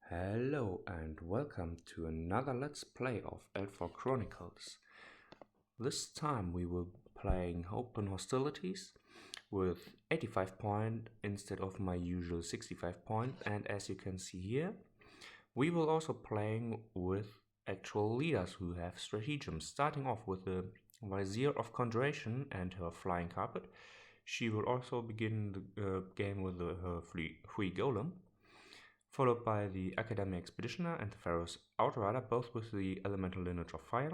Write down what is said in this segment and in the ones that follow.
Hello and welcome to another Let's Play of Eldfall Chronicles. This time we will be playing Open Hostilities with 85 point instead of my usual 65 point, and as you can see here, we will also playing with actual leaders who have stratagems, starting off with the Vizier of Conjuration and her Flying Carpet. She will also begin the game with her free Golem, followed by the Academy Expeditioner and the Pharaoh's Outrider, both with the elemental lineage of fire.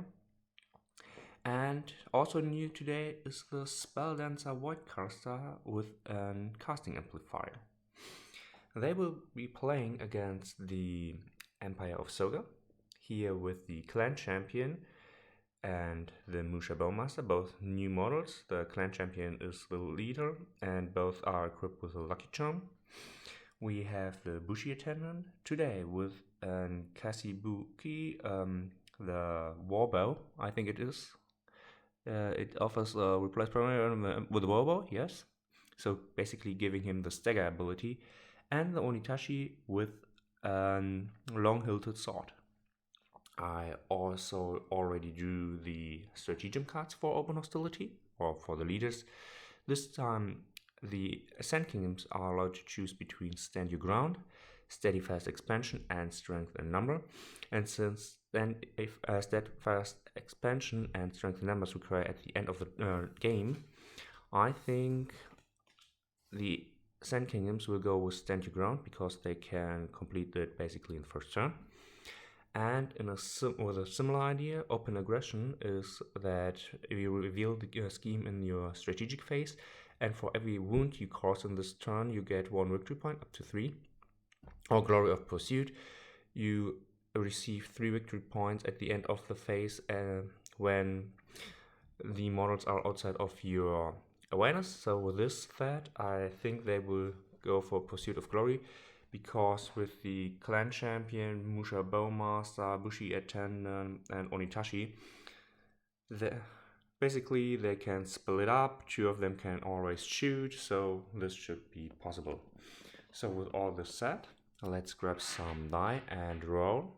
And also new today is the Spelldancer Voidcaster with a casting amplifier. They will be playing against the Empire of Soga, here with the Clan Champion and the Musha Bowmaster, both new models. The Clan Champion is the leader and both are equipped with a Lucky Charm. We have the Bushi Attendant today with an Kasibuki, the Warbow, I think it is. It offers a replace primary with a Warbow, yes. So basically giving him the stagger ability. And the Onitashi with a long-hilted sword. I also already drew the stratagem cards for Open Hostility, or for the leaders. This time the Ascent Kingdoms are allowed to choose between Stand Your Ground, Steadfast Expansion, and Strength in Number. And since then, if Steadfast Expansion and Strength in Numbers require at the end of the game, I think the Ascent Kingdoms will go with Stand Your Ground because they can complete it basically in the first turn. And with a similar idea, Open Aggression is that you reveal the scheme in your strategic phase, and for every wound you cause in this turn, you get 1 victory point, up to 3. Or Glory of Pursuit, you receive 3 victory points at the end of the phase when the models are outside of your awareness. So with this threat, I think they will go for Pursuit of Glory, because with the Clan Champion, Musha Bowmaster, Bushi Attendant, and Onitashi, basically they can split up, 2 of them can always shoot, so this should be possible. So with all this said, let's grab some die and roll.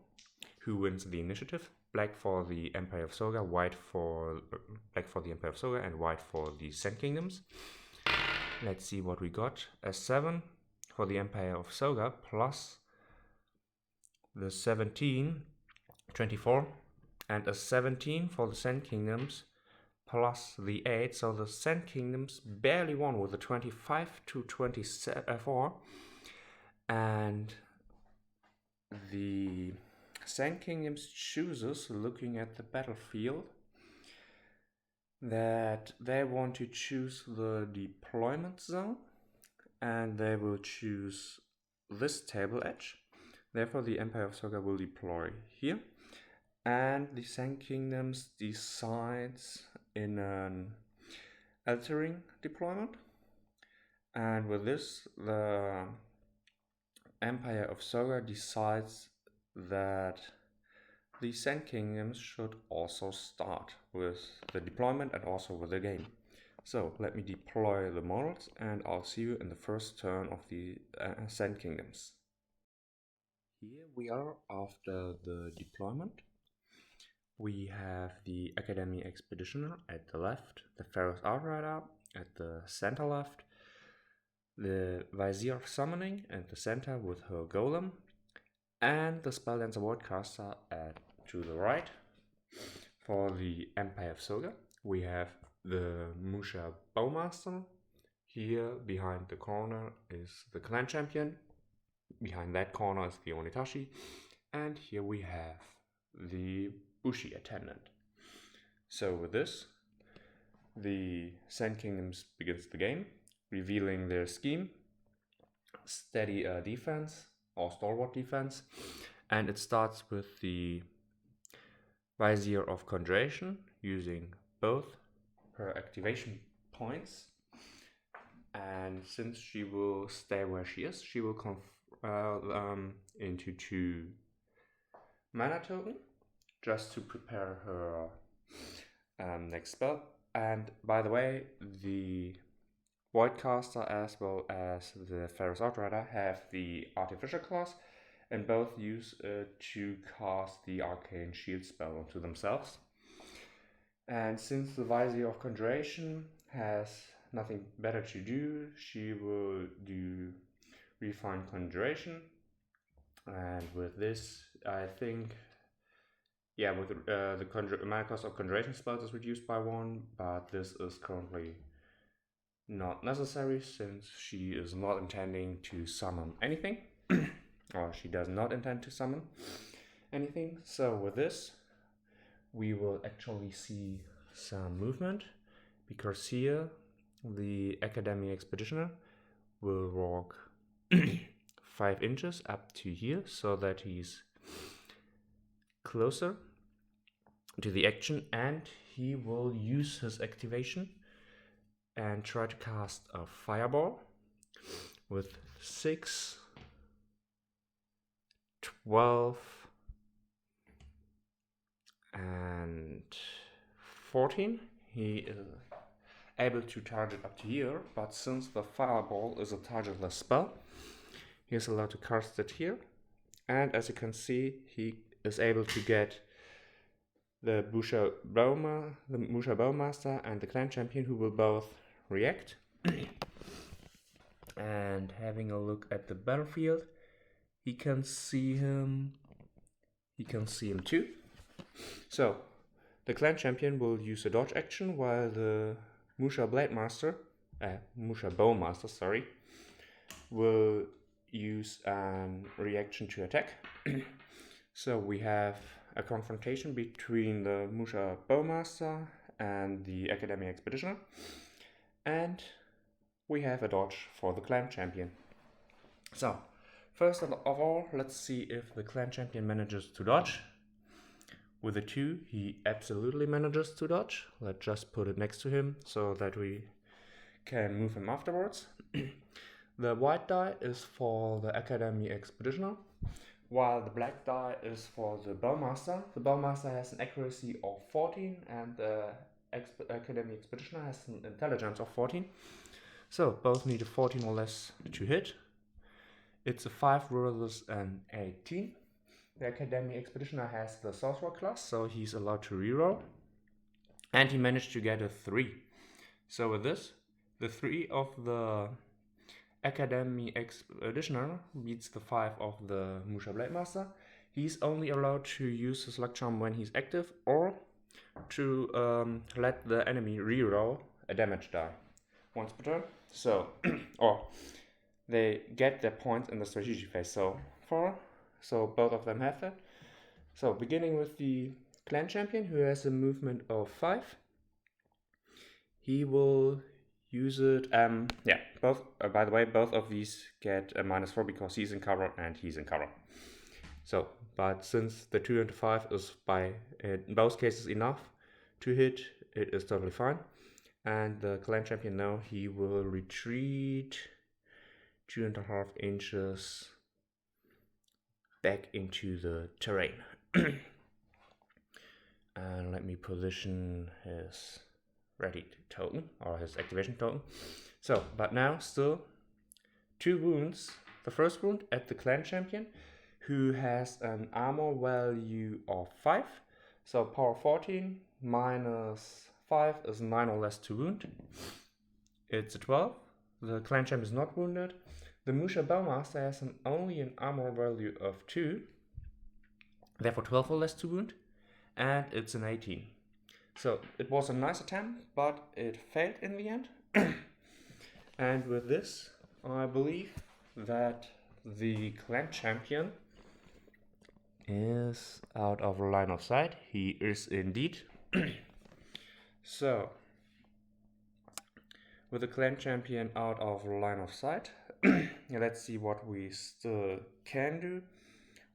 Who wins the initiative? Black for the Empire of Soga, black for the Empire of Soga, and white for the Ascent Kingdoms. Let's see what we got. A 7 for the Empire of Soga, plus the 17, 24, and a 17 for the Ascent Kingdoms, plus the 8, so the Ascent Kingdoms barely won with a 25 to 24, and the Ascent Kingdoms chooses, looking at the battlefield, that they want to choose the deployment zone, and they will choose this table edge. Therefore the Empire of Soga will deploy here, and the Ascent Kingdoms decides in an altering deployment, and with this the Empire of Soga decides that the Ascent Kingdoms should also start with the deployment and also with the game. So let me deploy the models and I'll see you in the first turn of the Ascent Kingdoms. Here we are after the deployment. We have the Academy Expeditioner at the left, the Pharaoh's Outrider at the center left, the Vizier of Summoning at the center with her Golem, and the Spelldancer Voidcaster to the right. For the Empire of Soga, we have the Musha Bowmaster. Here behind the corner is the Clan Champion. Behind that corner is the Onitashi. And here we have the Bushi Attendant. So with this, the Ascent Kingdoms begins the game, revealing their scheme, steady defense or stalwart defense, and it starts with the Vizier of Conjuration, using both her activation points, and since she will stay where she is, she will into 2 mana token just to prepare her next spell. And by the way, the Voidcaster as well as the Pharaoh's Outrider have the Artificial class, and both use it to cast the arcane shield spell onto themselves. And since the Vizier of Conjuration has nothing better to do, she will do Refine Conjuration. And with this, I think, yeah, with the mana cost of Conjuration spells is reduced by 1, but this is currently not necessary since she is not intending to summon anything, or she does not intend to summon anything. So with this, we will actually see some movement, because here the Academy Expeditioner will walk 5 inches up to here so that he's closer to the action, and he will use his activation and try to cast a fireball with 6, 12, and 14. He is able to target up to here, but since the fireball is a targetless spell, he is allowed to cast it here. And as you can see, he is able to get the Musha Bowmaster and the Clan Champion, who will both react. And having a look at the battlefield, he can see him too. So the Clan Champion will use a dodge action, while the Musha Bowmaster, will use a reaction to attack. So we have a confrontation between the Musha Bowmaster and the Academy Expeditioner, and we have a dodge for the Clan Champion. So first of all, let's see if the Clan Champion manages to dodge. With a 2, he absolutely manages to dodge. Let's just put it next to him so that we can move him afterwards. The white die is for the Academy Expeditioner, while the black die is for the Bowmaster. The Bowmaster has an accuracy of 14, and the Academy Expeditioner has an intelligence of 14. So both need a 14 or less to hit. It's a 5 versus an 18. The Academy Expeditioner has the Sorcerer class, so he's allowed to reroll. And he managed to get a 3. So with this, the 3 of the Academy Expeditioner beats the 5 of the Musha Blademaster. He's only allowed to use his luck charm when he's active, or to let the enemy reroll a damage die once per turn. So, or they get their points in the strategy phase. So both of them have that. So beginning with the Clan Champion, who has a movement of 5, he will use it. Both. By the way, both of these get a -4 because he's in cover and he's in cover. So, but since the 2 and the 5 is in both cases enough to hit, it is totally fine. And the Clan Champion now, he will retreat 2.5 inches back into the terrain. And let me position his ready token, or his activation token. So, but now still 2 wounds. The first wound at the Clan Champion, who has an armor value of 5. So power 14 minus 5 is 9 or less to wound. It's a 12. The Clan Champion is not wounded. The Musha Bowmaster has only an armor value of 2, therefore 12 or less to wound, and it's an 18. So it was a nice attempt, but it failed in the end. And with this, I believe that the Clan Champion is out of line of sight. He is indeed. So, with the Clan Champion out of line of sight, let's see what we still can do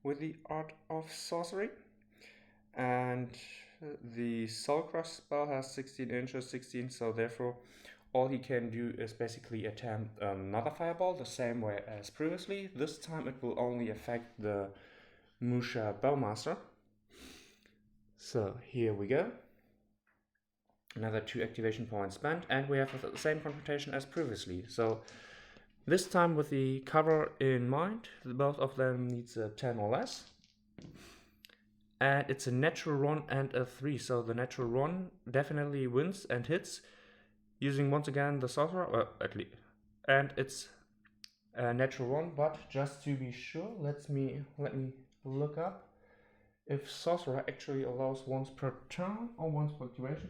with the Art of Sorcery. And the Soulcrush spell has 16 inches, 16, so therefore all he can do is basically attempt another fireball the same way as previously. This time it will only affect the Musha Bowmaster. So here we go. Another 2 activation points spent, and we have the same confrontation as previously. So This time with the cover in mind, both of them needs a 10 or less. And it's a natural 1 and a 3, so the natural 1 definitely wins and hits, using once again the sorcerer, at least. And it's a natural 1, but just to be sure, let me look up if sorcerer actually allows once per turn or once per activation.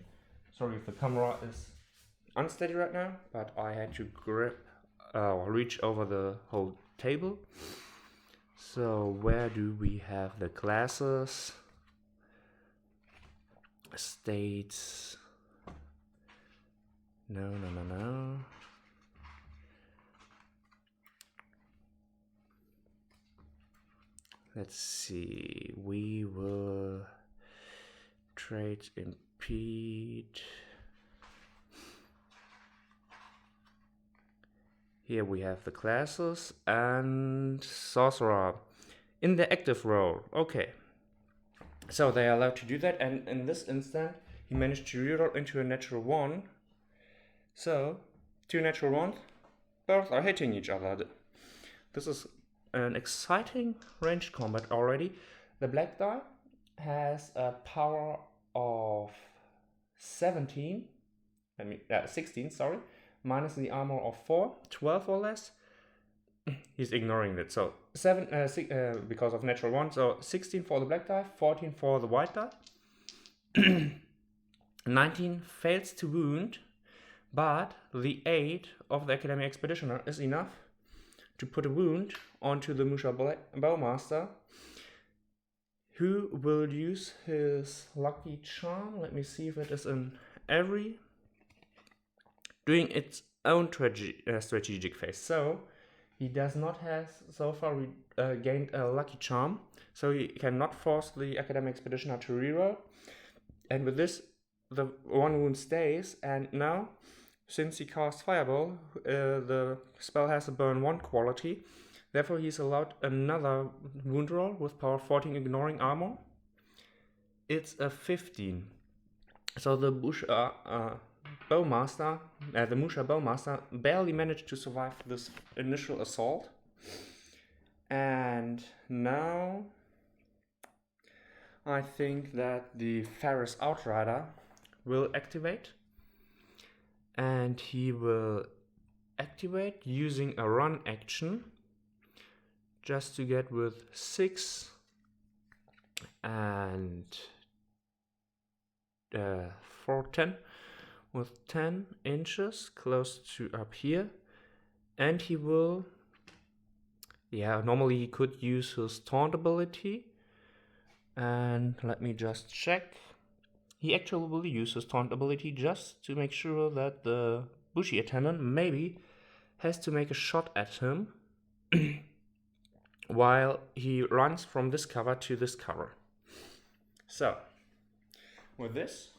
Sorry if the camera is unsteady right now, but I had to reach over the whole table. So where do we have the classes? States. No. Let's see. We will trade impede. Here we have the classes and sorcerer in the active role. Okay. So they are allowed to do that, and in this instant he managed to reroll into a natural 1. So 2 natural 1s, both are hitting each other. This is an exciting ranged combat already. The black die has a power of 16, sorry, minus the armor of 4, 12 or less. He's ignoring it. So 7 because of natural 1, so 16 for the black die, 14 for the white die. 19 fails to wound, but the 8 of the Academic Expeditioner is enough to put a wound onto the Musha Bowmaster, who will use his lucky charm. Let me see if it is in every, doing its own strategic phase. So he does not have so far gained a lucky charm, so he cannot force the Academic Expeditioner to reroll. And with this, the 1 wound stays, and now, since he casts Fireball, the spell has a burn 1 quality. Therefore, he's allowed another wound roll with power 14, ignoring armor. It's a 15. So the Musha Bowmaster barely managed to survive this initial assault. And now I think that the Ferris Outrider will activate. And he will activate using a run action just to get with 6 and 4, 10, with 10 inches close to up here. And he will, normally he could use his taunt ability, and let me just check. He actually will use his taunt ability just to make sure that the Bushi attendant maybe has to make a shot at him while he runs from this cover to this cover. So, with this,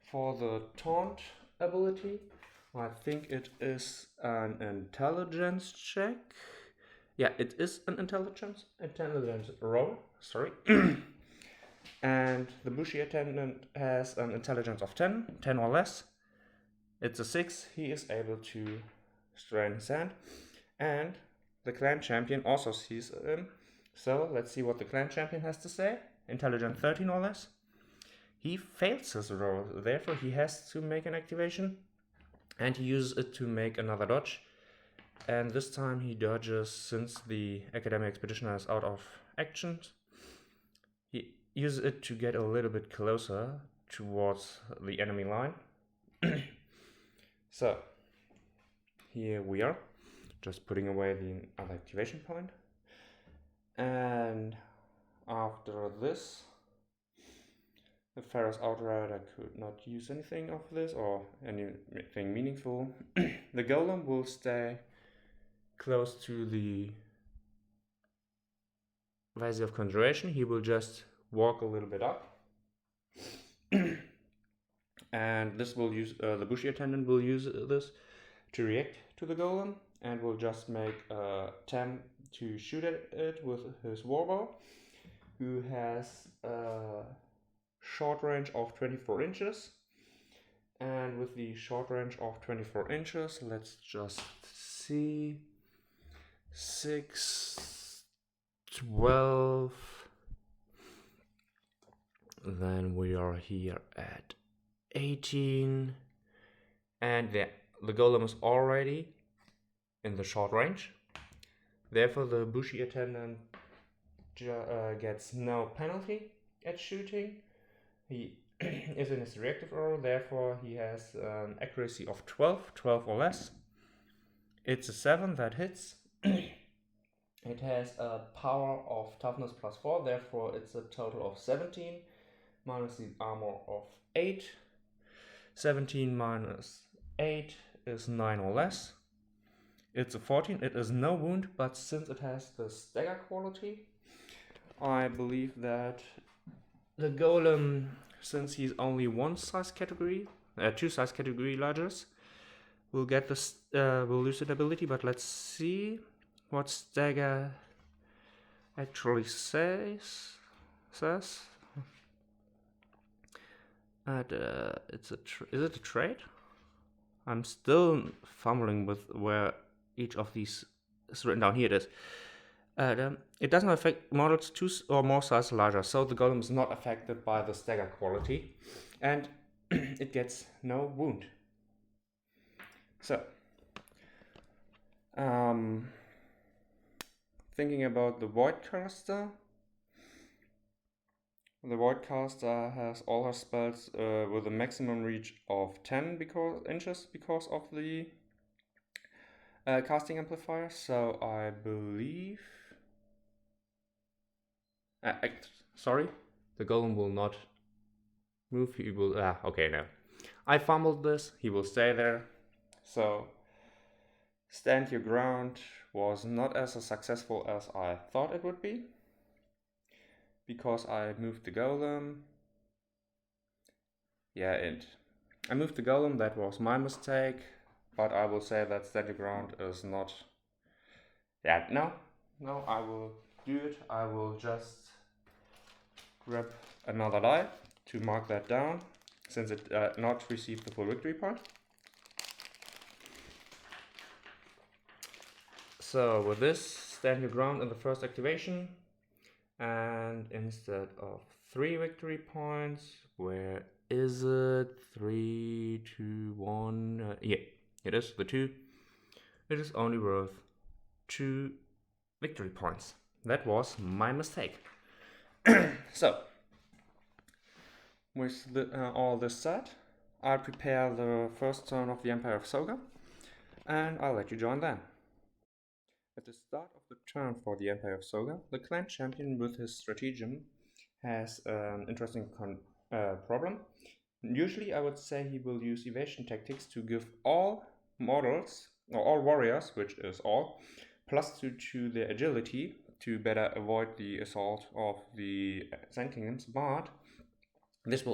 for the taunt ability, I think it is an intelligence check. Yeah, it is an intelligence roll, sorry. And the Bushi attendant has an intelligence of 10 or less. It's a 6, he is able to strain his hand. And the clan champion also sees him. So let's see what the clan champion has to say. Intelligence 13 or less. He fails his roll, therefore he has to make an activation. And he uses it to make another dodge. And this time he dodges, since the Academic Expeditioner is out of actions. He uses it to get a little bit closer towards the enemy line. So, here we are, just putting away the other activation point. And after this, the Ferris Outrider could not use anything of this or anything meaningful. The Golem will stay close to the Vase of Conjuration. He will just walk a little bit up. And this will use, the Bushi attendant will use this to react to the Golem, and will just make a 10 to shoot at it with his warbow, who has a short range of 24 inches. And with the short range of 24 inches, let's just see. 6, 12. Then we are here at 18. And the golem is already in the short range. Therefore, the Bushi attendant gets no penalty at shooting. He is in his reactive order, therefore he has an accuracy of 12 or less. It's a 7 that hits. It has a power of toughness plus 4, therefore it's a total of 17, minus the armor of 8. 17 minus 8 is 9 or less. It's a 14. It is no wound, but since it has the stagger quality, I believe that the golem, since he's only two size category larger, will get this will lose the ability. But let's see what stagger actually says. Is it a trait? I'm still fumbling with where each of these is written down. Here it is. It doesn't affect models 2 or more size larger, so the golem is not affected by the stagger quality, and it gets no wound. So, thinking about the Voidcaster. The Voidcaster has all her spells with a maximum reach of 10 inches because of the casting amplifier. So I believe... sorry, the golem will not move. He will... okay, no. I fumbled this. He will stay there. So stand your ground was not as successful as I thought it would be, because I moved the golem. I moved the golem, that was my mistake, but I will say that stand your ground is not... no, I will do it. I will just grab another die to mark that down, since it not received the full victory point. So with this, stand your ground in the first activation, and instead of 3 victory points, where is it? 3, 2, 1. Yeah, it is the 2. It is only worth 2 victory points. That was my mistake. So, with all this said, I'll prepare the first turn of the Empire of Soga, and I'll let you join then. At the start of the turn for the Empire of Soga, the clan champion with his stratagem has an interesting problem. Usually I would say he will use evasion tactics to give all models, or all warriors, which is all, +2 to their agility to better avoid the assault of the Zen Kingdoms, but this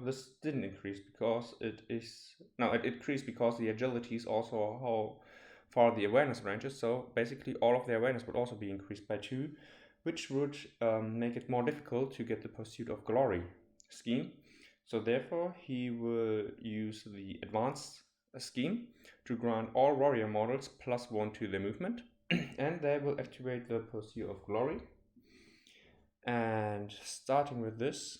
this didn't increase because it increased because the agility is also how far the awareness ranges, so basically all of the awareness would also be increased by 2, which would make it more difficult to get the Pursuit of Glory scheme. So therefore he will use the advanced scheme to grant all warrior models +1 to their movement, and they will activate the Pursuit of Glory. And starting with this,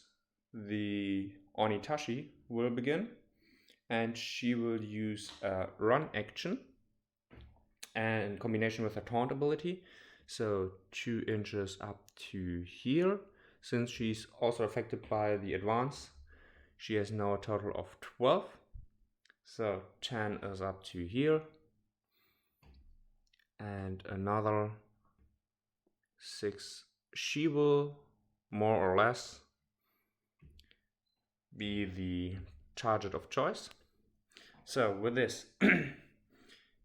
the Onitashi will begin, and she will use a run action and in combination with her taunt ability, so 2 inches up to here. Since she's also affected by the advance, she has now a total of 12, so 10 is up to here, and another 6. She will more or less be the target of choice. So with this,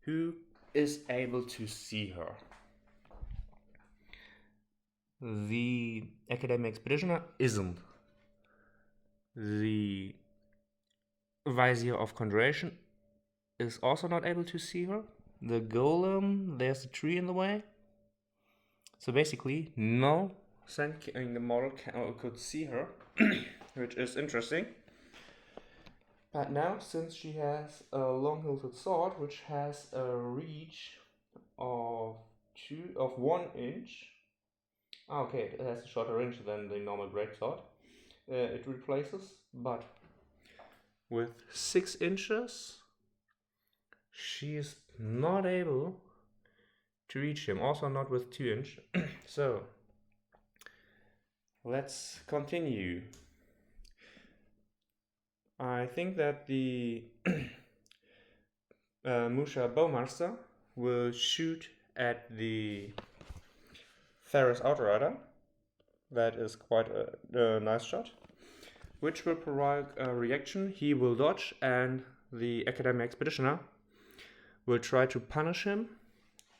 who is able to see her? The Academic Expeditioner isn't. The Vizier of Conjuration is also not able to see her. The Golem, there's a tree in the way. So basically, no Zen Kingdom model could see her, which is interesting. But now, since she has a long-hilted sword, which has a reach of 1 inch. Okay, it has a shorter range than the normal greatsword. It replaces, but with 6 inches, she is not able to reach him. Also, not with 2 inch. So let's continue. I think that the Musha Bowmaster will shoot at the Ferris Outrider. That is quite a nice shot, which will provide a reaction. He will dodge, and the Academy Expeditioner will try to punish him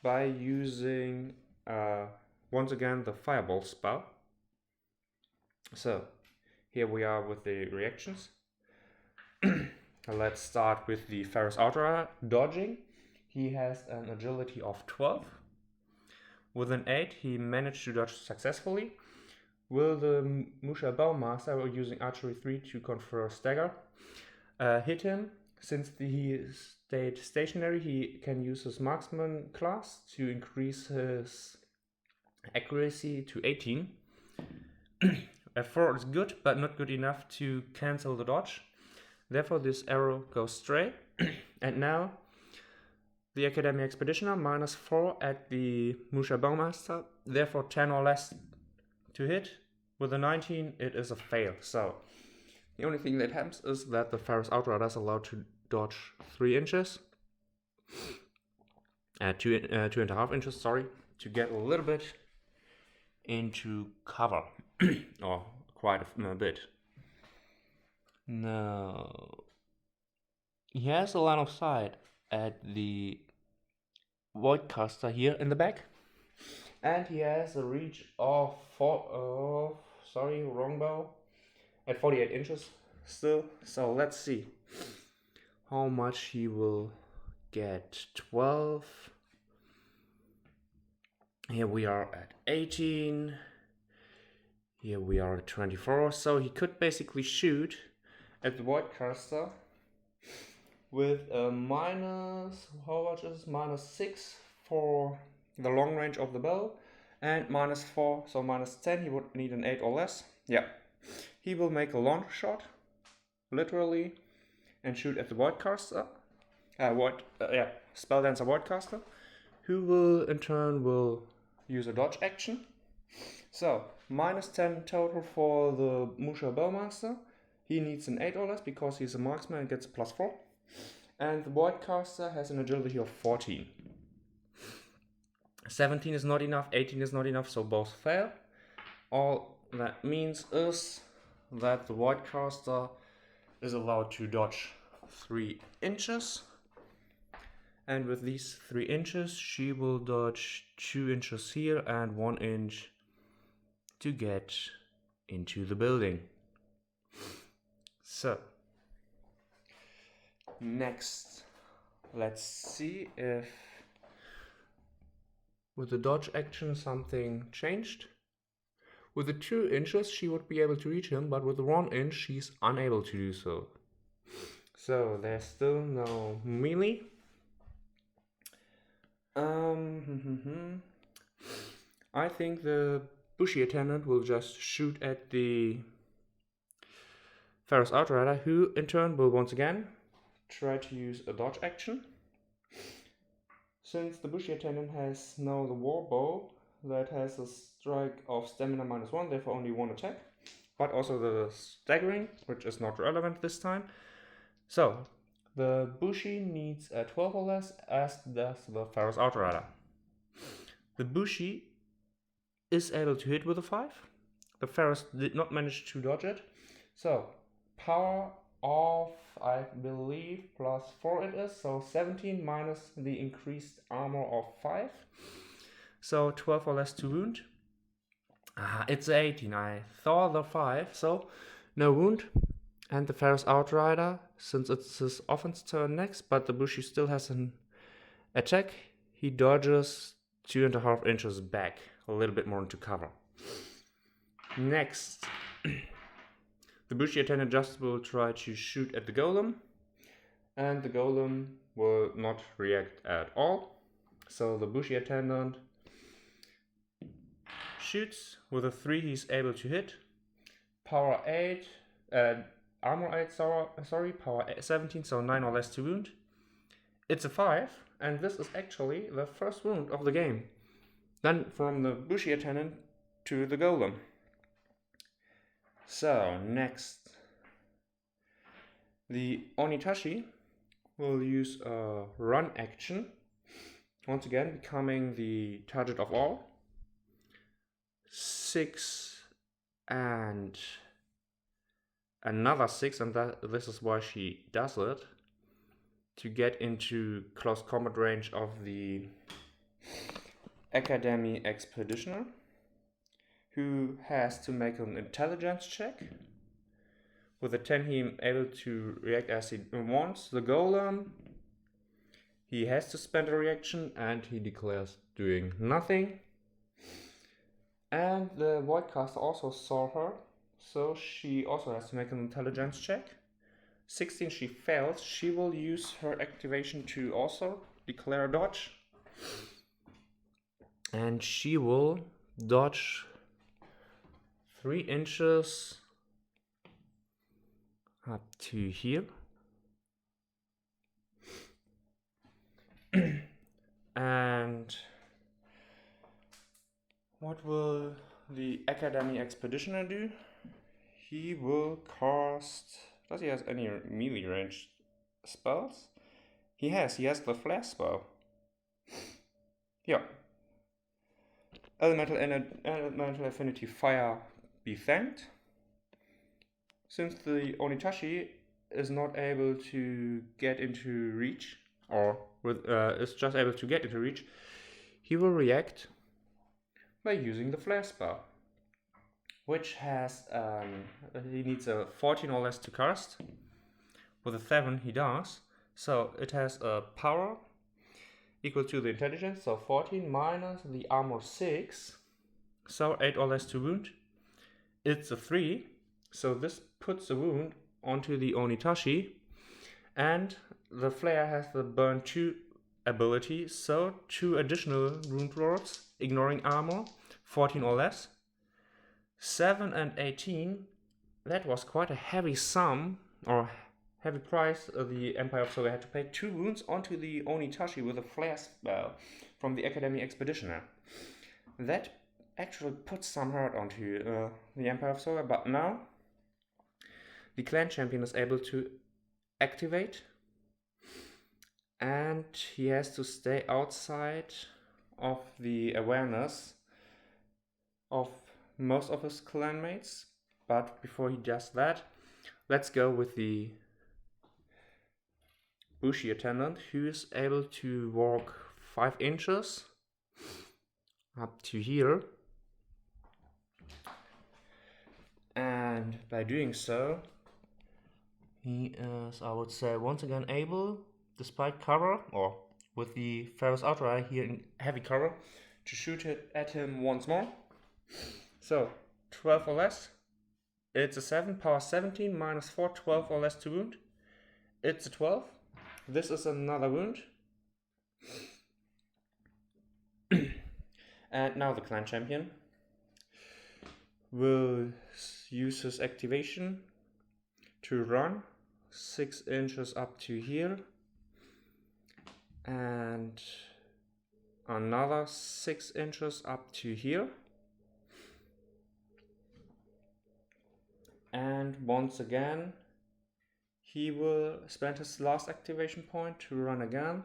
by using once again the Fireball spell. So here we are with the reactions. Let's start with the Ferris Outrider dodging. He has an agility of 12. With an 8, he managed to dodge successfully. Will the Musha Bowmaster, using Archery 3 to confer Stagger, hit him? Since he stayed stationary, he can use his Marksman class to increase his accuracy to 18. F4 is good, but not good enough to cancel the dodge. Therefore, this arrow goes straight. And now, the Academy Expeditioner -4 at the Musha Bowmaster, therefore 10 or less to hit. With a 19, it is a fail. So the only thing that happens is that the Ferris Outrider is allowed to dodge 3 inches, 2.5 inches, sorry, to get a little bit into cover, or quite a bit. Now he has a line of sight at the Voidcaster here in the back. And he has a reach of wrong bow, at 48 inches still. So let's see how much he will get. 12. Here we are at 18. Here we are at 24. So he could basically shoot at the Voidcaster with a -6 for the long range of the bow, and -4, so -10. He would need an 8 or less. Yeah, he will make a launch shot, literally, and shoot at the Voidcaster. Spelldancer Voidcaster, who will in turn use a dodge action. So -10 total for the Musha Bowmaster. He needs an 8 or less because he's a marksman and gets +4. And the Voidcaster has an agility of 14. 17 is not enough, 18 is not enough, so both fail. All that means is that the Voidcaster is allowed to dodge 3 inches. And with these 3 inches, she will dodge 2 inches here and 1 inch to get into the building. So, next, let's see if with the dodge action something changed. With the 2 inches she would be able to reach him, but with the 1 inch she's unable to do so. So there's still no melee. I think the Bushy Attendant will just shoot at the Ferris Outrider, who in turn will once again try to use a dodge action. Since the Bushy Attendant has now the War Bow that has a strike of stamina -1, therefore only 1 attack, but also the staggering, which is not relevant this time. So the Bushy needs a 12 or less, as does the Ferris Outrider. The Bushy is able to hit with a 5. The Ferris did not manage to dodge it. So power of, I believe, +4 it is, so 17 minus the increased armor of 5. So 12 or less to wound. It's 18. I thought the 5, so no wound. And the Ferris Outrider, since it's his offense turn next, but the Bushy still has an attack, he dodges 2.5 inches back, a little bit more into cover. Next, the Bushy Attendant just will try to shoot at the Golem, and the golem will not react at all. So the Bushi attendant shoots. With a 3 he's able to hit. Power 8, armor 8, sorry, power 17, so 9 or less to wound. It's a 5, and this is actually the first wound of the game. Then from the Bushi attendant to the golem. So next, the Onitashi will use a run action, once again becoming the target of all. 6 and another 6, and this is why she does it, to get into close combat range of the Academy Expeditioner, who has to make an intelligence check. With a 10 he is able to react as he wants. The golem, he has to spend a reaction and he declares doing nothing. And the Voidcaster also saw her, so she also has to make an intelligence check. 16 she fails. She will use her activation to also declare a dodge. And she will dodge 3 inches up to here. And what will the Academy Expeditioner do? He will cast... Does he have any melee range spells? He has the flash spell. Yeah. Elemental Affinity Fire be thanked. Since the Onitashi is not able to get into reach, or is just able to get into reach, he will react by using the flare spell, which has he needs a 14 or less to cast. With a 7 he does, so it has a power equal to the intelligence, so 14 minus the armor 6, so 8 or less to wound. It's a 3, so this puts a wound onto the Onitashi, and the flare has the burn 2 ability, so 2 additional wound rolls, ignoring armor, 14 or less. 7 and 18, that was quite a heavy sum, or heavy price the Empire of Soga had to pay. 2 wounds onto the Onitashi with a flare spell from the Academy Expeditioner. That actually puts some hurt onto the Empire of Soga, but now the clan champion is able to activate, and he has to stay outside of the awareness of most of his clanmates. But before he does that, let's go with the Bushi attendant, who is able to walk 5 inches up to here, and by doing so he is, I would say, once again able, despite cover, or with the Ferrous Outrider here in heavy cover, to shoot it at him once more. So 12 or less, it's a 7, power 17 minus 4, 12 or less to wound. It's a 12. This is another wound. And now the clan champion will use his activation to run 6 inches up to here, and another 6 inches up to here, and once again he will spend his last activation point to run again.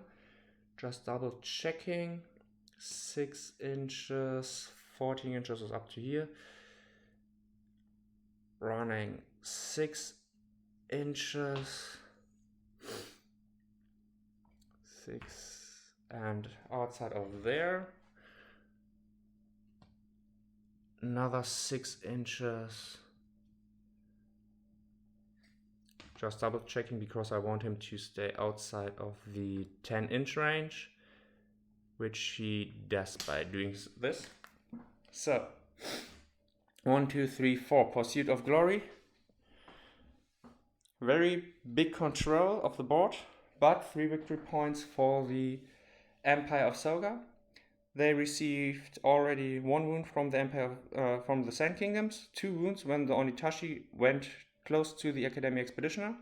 Just double checking, 6 inches, 14 inches is up to here, running 6 inches, 6, and outside of there another 6 inches. Just double checking because I want him to stay outside of the 10-inch range, which he does by doing this. So 1, 2, 3, 4, Pursuit of Glory. Very big control of the board, but 3 victory points for the Empire of Soga. They received already 1 wound from the Empire from the Sand Kingdoms, 2 wounds when the Onitashi went close to the Academy Expeditioner,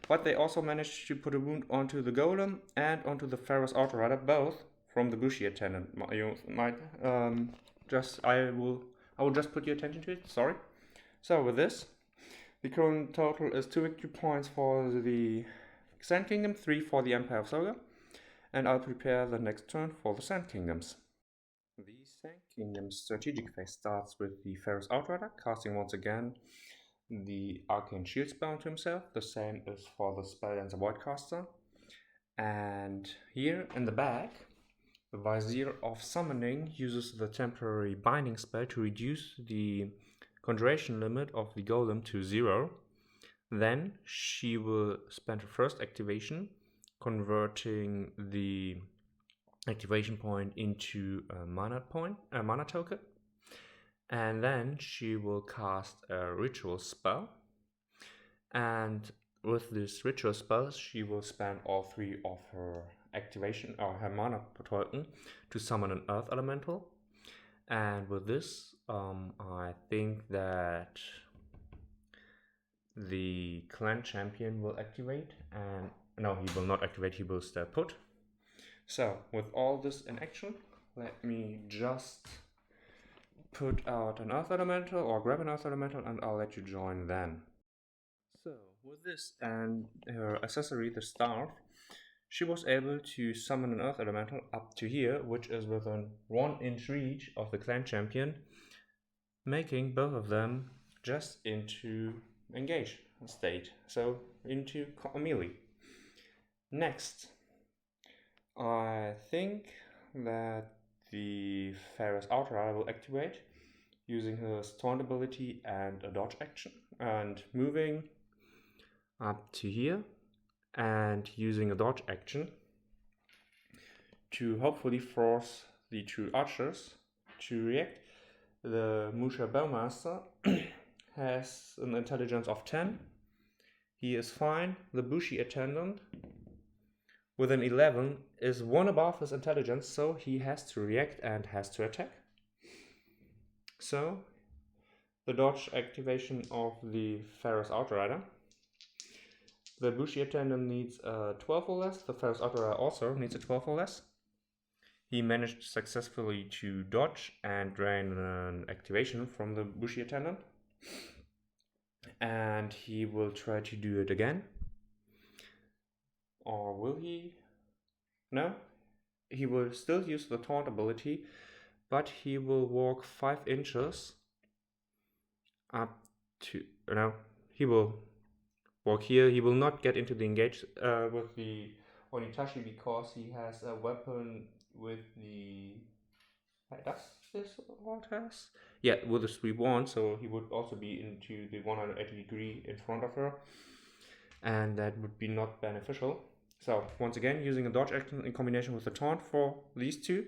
but they also managed to put a wound onto the Golem and onto the Pharaoh's Outrider, both from the Bushi Attendant. You might I will just put your attention to it. Sorry. So with this, the current total is 2 victory points for the Sand Kingdom, 3 for the Empire of Soga, and I'll prepare the next turn for the Sand Kingdoms. The Sand Kingdom's strategic phase starts with the Pharaoh's Outrider, casting once again the Arcane Shield spell to himself. The same is for the Spelldancer Voidcaster. And here in the back, the Vizier of Summoning uses the temporary binding spell to reduce the conjuration limit of the Golem to 0. Then she will spend her first activation, converting the activation point into a mana token. And then she will cast a ritual spell. And with this ritual spell, she will spend all 3 of her activation or her mana token to summon an earth elemental. And with this, I think that the clan champion will activate, and no, he will not activate, he will stay put. So with all this in action, let me just put out an earth elemental or grab an earth elemental, and I'll let you join then. So with this and her accessory, the staff, she was able to summon an earth elemental up to here, which is within 1 inch reach of the clan champion, making both of them just into engage state, so into melee. Next, I think that the Pharaoh's Outrider will activate using her Taunt ability and a dodge action, and moving up to here and using a dodge action to hopefully force the 2 archers to react. The Musha Bowmaster has an intelligence of 10. He is fine. The Bushi Attendant with an 11 is 1 above his intelligence, so he has to react and has to attack. So the dodge activation of the Pharaoh's Outrider. The Bushi Attendant needs a 12 or less. The Pharaoh's Outrider also needs a 12 or less. He managed successfully to dodge and drain an activation from the Bushi Attendant. And he will try to do it again. Or will he? No. He will still use the Taunt ability, but he will walk 5 inches up to... No, he will walk here. He will not get into the engage with the Onitashi because he has a weapon with the... Does this what has? Yeah, with the sweep wand, so he would also be into the 180 degree in front of her, and that would be not beneficial. So once again, using a dodge action in combination with the taunt for these 2.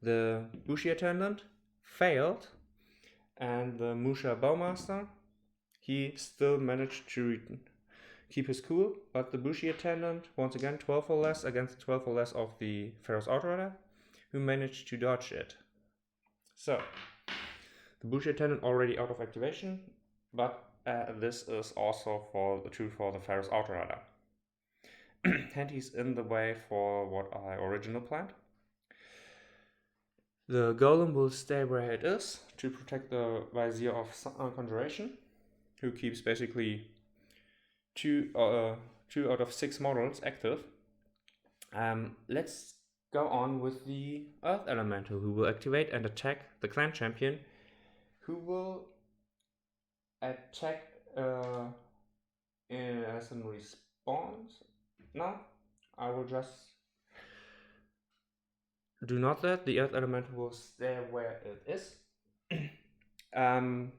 The Bushi Attendant failed, and the Musha Bowmaster, he still managed to keep his cool, but the Bushi Attendant, once again 12 or less against 12 or less of the Pharaoh's Outrider, who managed to dodge it. So the Bushi Attendant already out of activation, but this is also true for the Pharaoh's Outrider. And he's in the way for what I originally planned. The Golem will stay where it is to protect the Vizier of Conjuration, who keeps basically 2 out of 6 models active. Let's go on with the Earth Elemental, who will activate and attack the clan champion, who will attack as a response. No, I will just do not let the Earth Elemental will stay where it is. And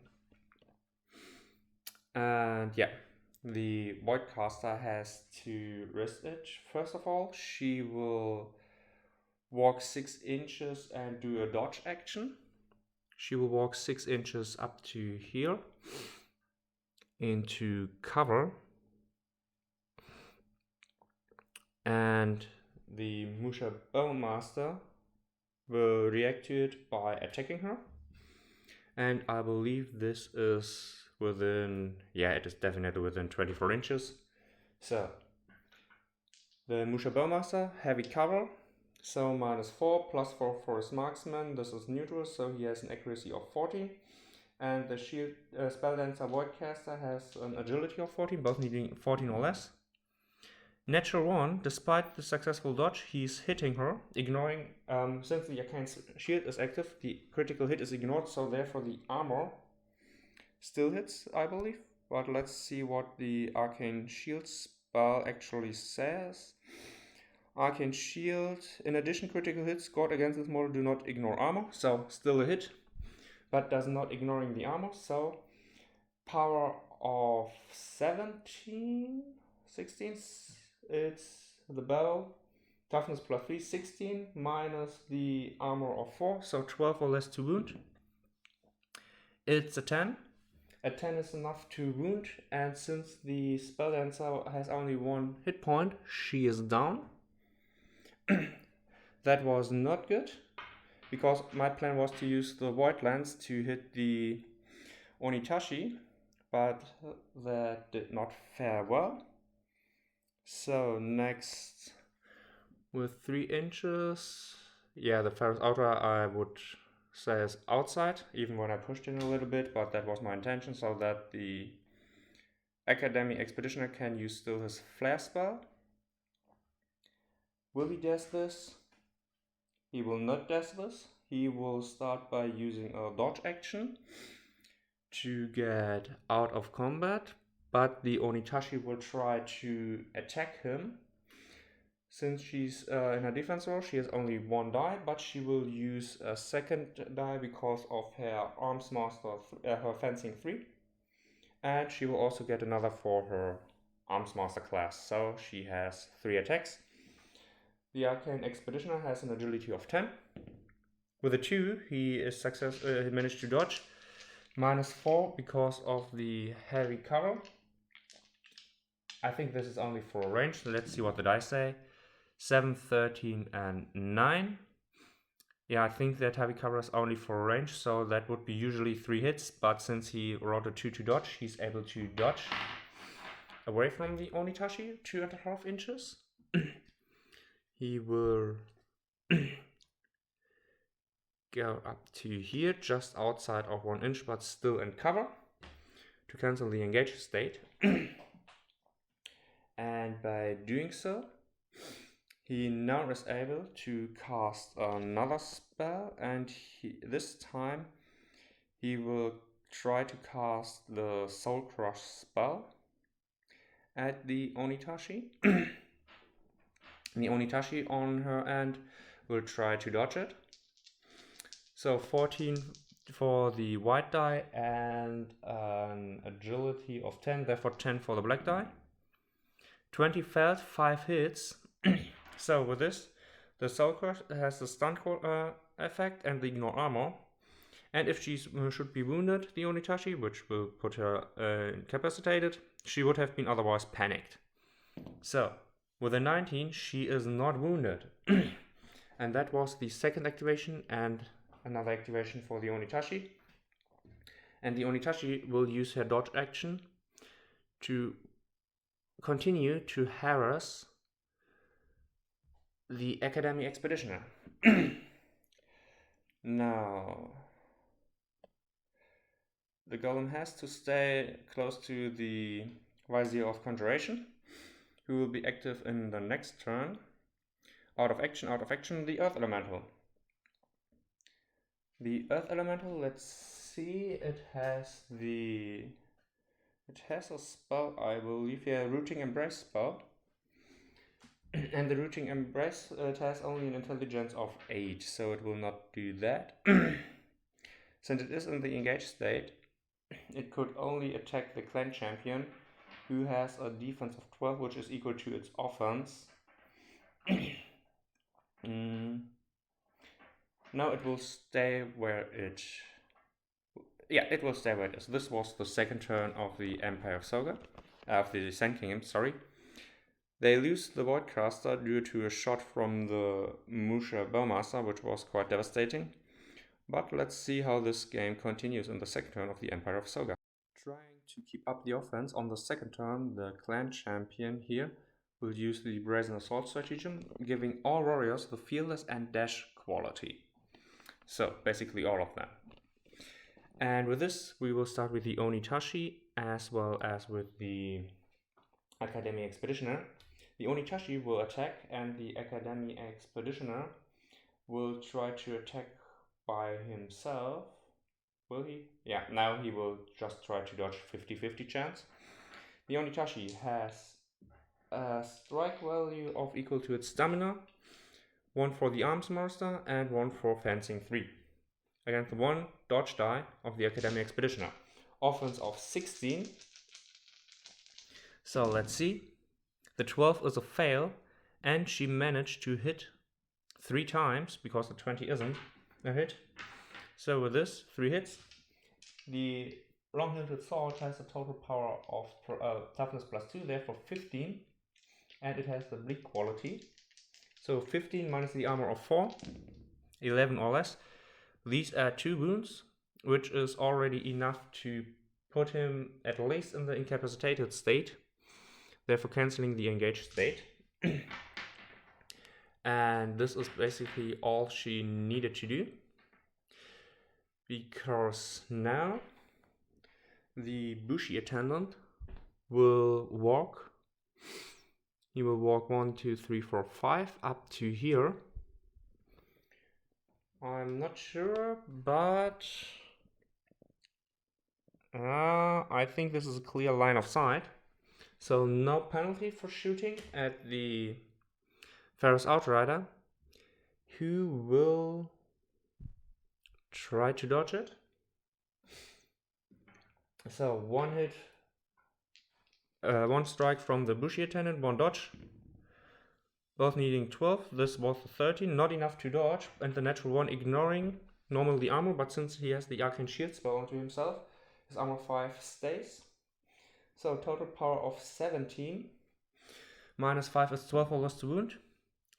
yeah, the Voidcaster has to risk it. First of all, she will walk 6 inches and do a dodge action. She will walk 6 inches up to here into cover. And the Musha Bowmaster will react to it by attacking her. And I believe this is within, yeah, it is definitely within 24 inches. So, the Musha Bowmaster, heavy cover, so -4, +4 for his marksman. This is neutral, so he has an accuracy of 14. And the shield Spelldancer Voidcaster has an agility of 14, both needing 14 or less. Natural 1, despite the successful dodge, he's hitting her, ignoring, since the Arcane's shield is active, the critical hit is ignored, so therefore the armor still hits, I believe. But let's see what the Arcane Shield spell actually says. Arcane Shield, in addition, critical hits scored against this model do not ignore armor, so still a hit, but does not ignoring the armor, so power of 17, 16, it's the bow, toughness +3, 16 minus the armor of 4, so 12 or less to wound. It's a 10. A 10 is enough to wound, and since the Spelldancer has only 1 hit point, she is down. That was not good, because my plan was to use the Void Lance to hit the Onitashi, but that did not fare well. So next, with 3 inches, yeah, the Ferrous Outer I would say is outside, even when I pushed in a little bit, but that was my intention, so that the Academy Expeditioner can use still his Flare spell. Will he dash this? He will not dash this. He will start by using a dodge action to get out of combat, but the Onitashi will try to attack him. Since she's in her defense roll, she has only 1 die, but she will use a 2nd die because of her Arms Master, her Fencing 3. And she will also get another for her Arms Master class, so she has 3 attacks. The Arcane Expeditioner has an agility of 10. With a 2, he managed to dodge. -4 because of the heavy cover. I think this is only for range, so let's see what the dice say. 7, 13, and 9. Yeah, I think that heavy cover is only for range, so that would be usually 3 hits, but since he rolled a 2 to dodge, he's able to dodge away from the Onitashi 2.5 inches. He will go up to here, just outside of 1 inch, but still in cover, to cancel the engage state. And by doing so, he now is able to cast another spell, and this time he will try to cast the Soul Crush spell at the Onitashi. The Onitashi on her end will try to dodge it. So 14 for the white die and an agility of 10, therefore 10 for the black die. 20 failed, 5 hits. So with this, the Soul Crush has the stun effect and the ignore armor. And if she should be wounded, the Onitashi, which will put her incapacitated, she would have been otherwise panicked. So, with a 19, she is not wounded. And that was the 2nd activation and another activation for the Onitashi. And the Onitashi will use her dodge action to continue to harass the Academy Expeditioner. Now, the golem has to stay close to the Vizier of Conjuration, who will be active in the next turn. Out of action, the Earth Elemental. The Earth Elemental, let's see, it has a spell, I believe, yeah, Rooting Embrace spell. And the Rooting Embrace, it has only an intelligence of 8, so it will not do that. Since it is in the engaged state, it could only attack the clan champion, who has a defense of 12, which is equal to its offense. Now it will stay where it... Yeah, it will stay where it is. This was the 2nd turn of the Empire of Soga. Of the Sand Kingdom, sorry. They lose the Voidcaster due to a shot from the Musha Bowmaster, which was quite devastating. But let's see how this game continues in the second turn of the Empire of Soga. Trying to keep up the offense on the second turn, the clan champion here will use the Brazen Assault stratagem, giving all warriors the fearless and dash quality. So basically all of them. And with this, we will start with the Onitashi as well as with the Academy Expeditioner. The Onitashi will attack, and the Academy Expeditioner will try to attack by himself. Will he? Yeah, now he will just try to dodge 50-50 chance. The Onitashi has a strike value of equal to its stamina, one for the Arms Master and one for Fencing 3. Against the one dodge die of the Academy Expeditioner. Offense of 16. So let's see. The 12 is a fail, and she managed to hit 3 times because the 20 isn't a hit. So with this, 3 hits. The long-hilted sword has a total power of toughness plus 2, therefore 15, and it has the bleed quality. So 15 minus the armor of 4, 11 or less. These are 2 wounds, which is already enough to put him at least in the incapacitated state, therefore cancelling the engaged state. And this is basically all she needed to do, because now the Bushi attendant will walk. He will walk 1, 2, 3, 4, 5 up to here. I'm not sure, but I think this is a clear line of sight. So no penalty for shooting at the Ferris Outrider, who will try to dodge it. So 1 hit, 1 strike from the Bushi attendant, 1 dodge. Both needing 12. This was 13, not enough to dodge, and the natural 1 ignoring normal the armor, but since he has the Arcane Shield spell onto himself, his armor 5 stays. So total power of 17. Minus 5 is 12 or less to wound.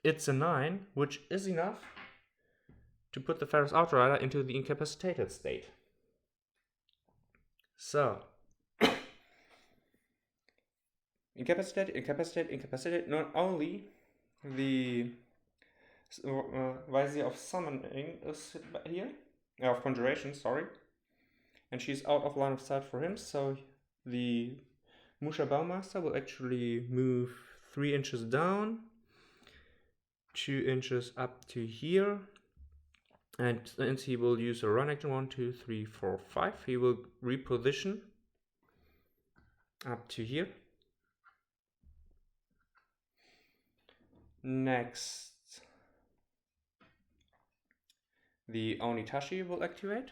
It's a 9, which is enough to put the Ferris Outrider into the incapacitated state. So, incapacitated, not only the Vizier of Summoning is here, of Conjuration, sorry, and she's out of line of sight for him, so the Musha Bowmaster will actually move 3 inches down, 2 inches up to here, and since he will use a run action 1, 2, 3, 4, 5, he will reposition up to here. Next, the Onitashi will activate.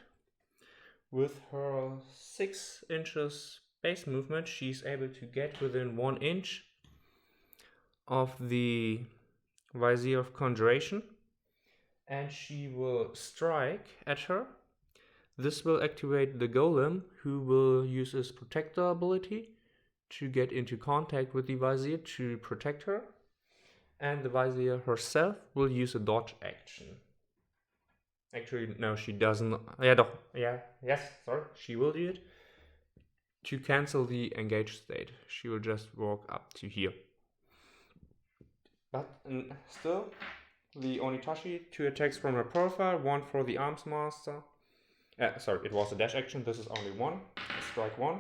With her 6 inches base movement, she's able to get within 1 inch of the Vizier of Conjuration, and she will strike at her. This will activate the Golem, who will use his Protector ability to get into contact with the Vizier to protect her, and the Vizier herself will use a dodge action. Actually, no, she doesn't. She will do it to cancel the engaged state. She will just walk up to here. But still, the Onitashi, 2 attacks from her profile, 1 for the Arms Master. It was a dash action, this is only 1. Strike 1.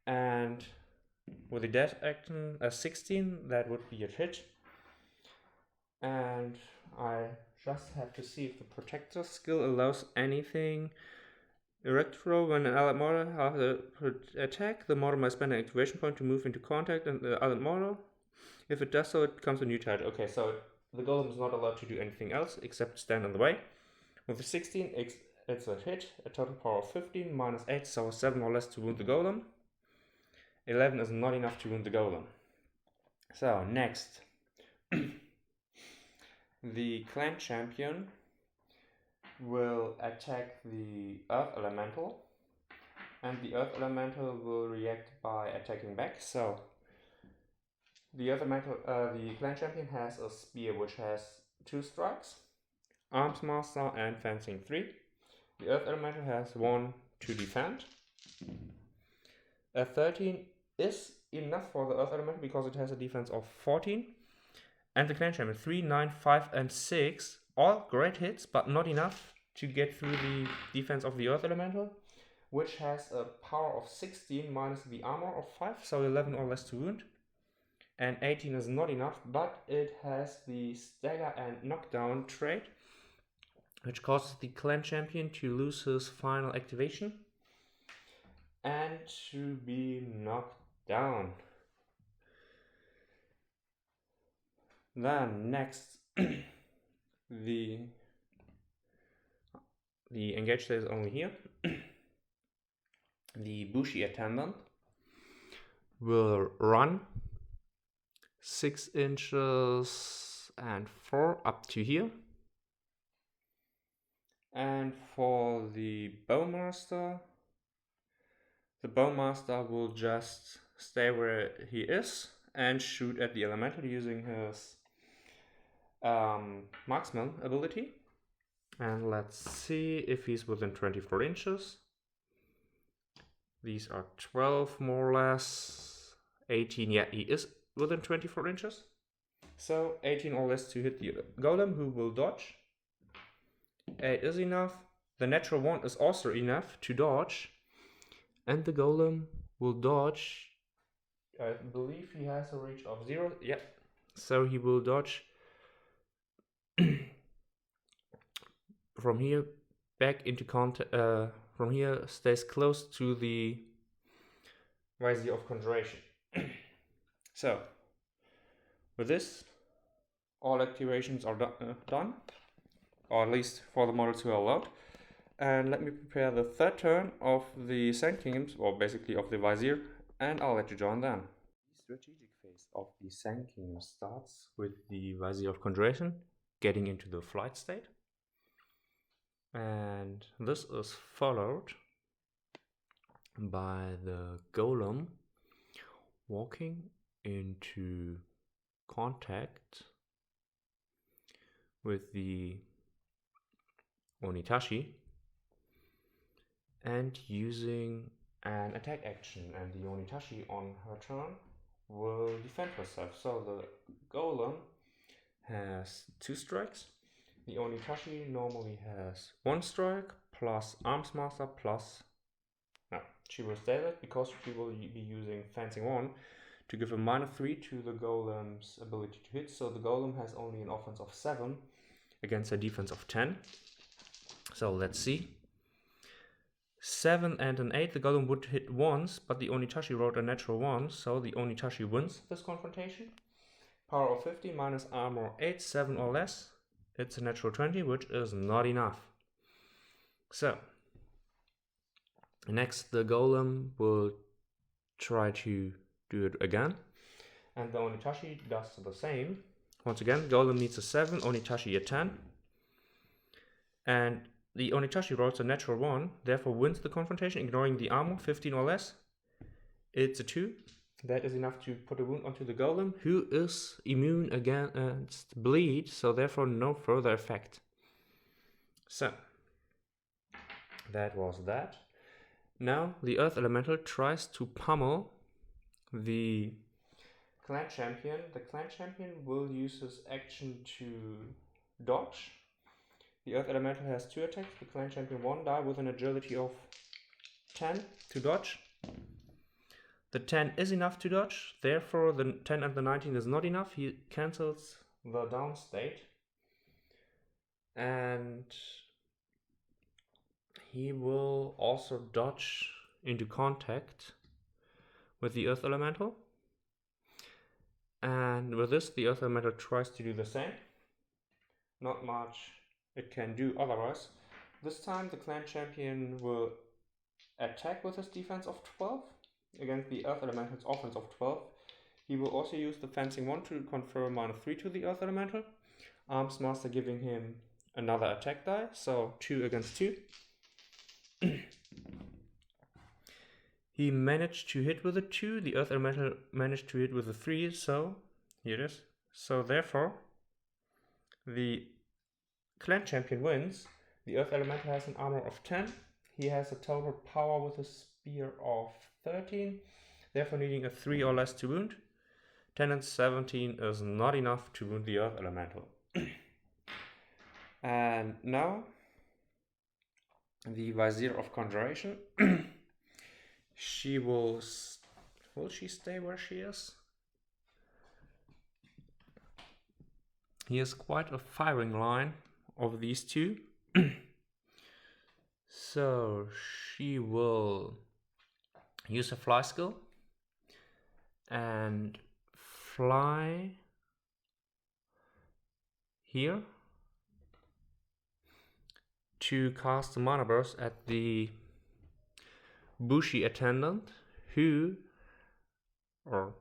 And with the dash action, 16, that would be a hit. And I just have to see if the Protector skill allows anything. Erect throw, when an allied model has an attack, the model must spend an activation point to move into contact and the allied model. If it does so, it becomes a new target. Okay, so the Golem is not allowed to do anything else except stand in the way. With the 16, it's a hit, a total power of 15, minus 8, so 7 or less to wound the Golem. 11 is not enough to wound the Golem. So, next. The clan champion will attack the Earth Elemental, and the Earth Elemental will react by attacking back. So, The the clan champion has a spear which has 2 strikes, arms master and fencing 3. The earth elemental has 1 to defend. A 13 is enough for the earth elemental because it has a defense of 14. And the clan champion 3, 9, 5 and 6, all great hits, but not enough to get through the defense of the earth elemental, which has a power of 16 minus the armor of 5, so 11 or less to wound. And 18 is not enough, but it has the stagger and knockdown trait, which causes the clan champion to lose his final activation and to be knocked down. Then next, the engage state is only here. The Bushi attendant will run 6 inches and 4 up to here. And for the Bowmaster will just stay where he is and shoot at the elemental using his marksman ability. And let's see if he's within 24 inches. These are 12 more or less. 18, yeah, he is within 24 inches. So 18 or less to hit the golem, who will dodge. 8 is enough. The natural 1 is also enough to dodge. And the golem will dodge. I believe he has a reach of 0. Yeah. So he will dodge from here back into contact. From here stays close to the Vizier of Conjuration. So with this, all activations are done, or at least for the models who are allowed. And let me prepare the 3rd turn of the Sand Kingdoms, or basically of the Vizier, and I'll let you join then. The strategic phase of the Sand Kingdom starts with the Vizier of Conjuration getting into the flight state. And this is followed by the golem walking into contact with the Onitashi and using an attack action, and the Onitashi on her turn will defend herself. So the golem has 2 strikes. The Onitashi normally has 1 strike plus arms master plus... No, she will stay there because she will be using fencing 1 to give a -3 to the golem's ability to hit. So the golem has only an offense of 7 against a defense of 10. So let's see. 7 and an 8, the golem would hit once, but the Onitashi rolled a natural 1, so the Onitashi wins this confrontation. Power of 50 minus armor 8, 7 or less. It's a natural 20, which is not enough. So, next the golem will try to do it again. And the Onitashi does the same. Once again, golem needs a 7, Onitashi a 10. And the Onitashi rolls a natural 1, therefore wins the confrontation, ignoring the armor, 15 or less. It's a 2. That is enough to put a wound onto the golem, who is immune against bleed, so therefore no further effect. So, that was that. Now the Earth Elemental tries to pummel the Clan Champion. The Clan Champion will use his action to dodge. The Earth Elemental has 2 attacks. The Clan Champion 1 die with an agility of 10 to dodge. The 10 is enough to dodge, therefore the 10 and the 19 is not enough. He cancels the down state. And he will also dodge into contact with the Earth Elemental. And with this, the Earth Elemental tries to do the same. Not much it can do otherwise. This time the Clan Champion will attack with his defense of 12 against the Earth Elemental's offense of 12. He will also use the fencing 1 to confer -3 to the Earth Elemental. Arms Master giving him another attack die, so 2 against 2. He managed to hit with a 2, the Earth Elemental managed to hit with a 3, so here it is. So therefore, the clan champion wins. The Earth Elemental has an armor of 10. He has a total power with a spear of 13, therefore needing a 3 or less to wound. 10 and 17 is not enough to wound the Earth Elemental. And now, the Vizier of Conjuration. She will she stay where she is? He has quite a firing line of these two. So she will use a fly skill and fly here to cast a mana burst at the Bushi attendant, who, or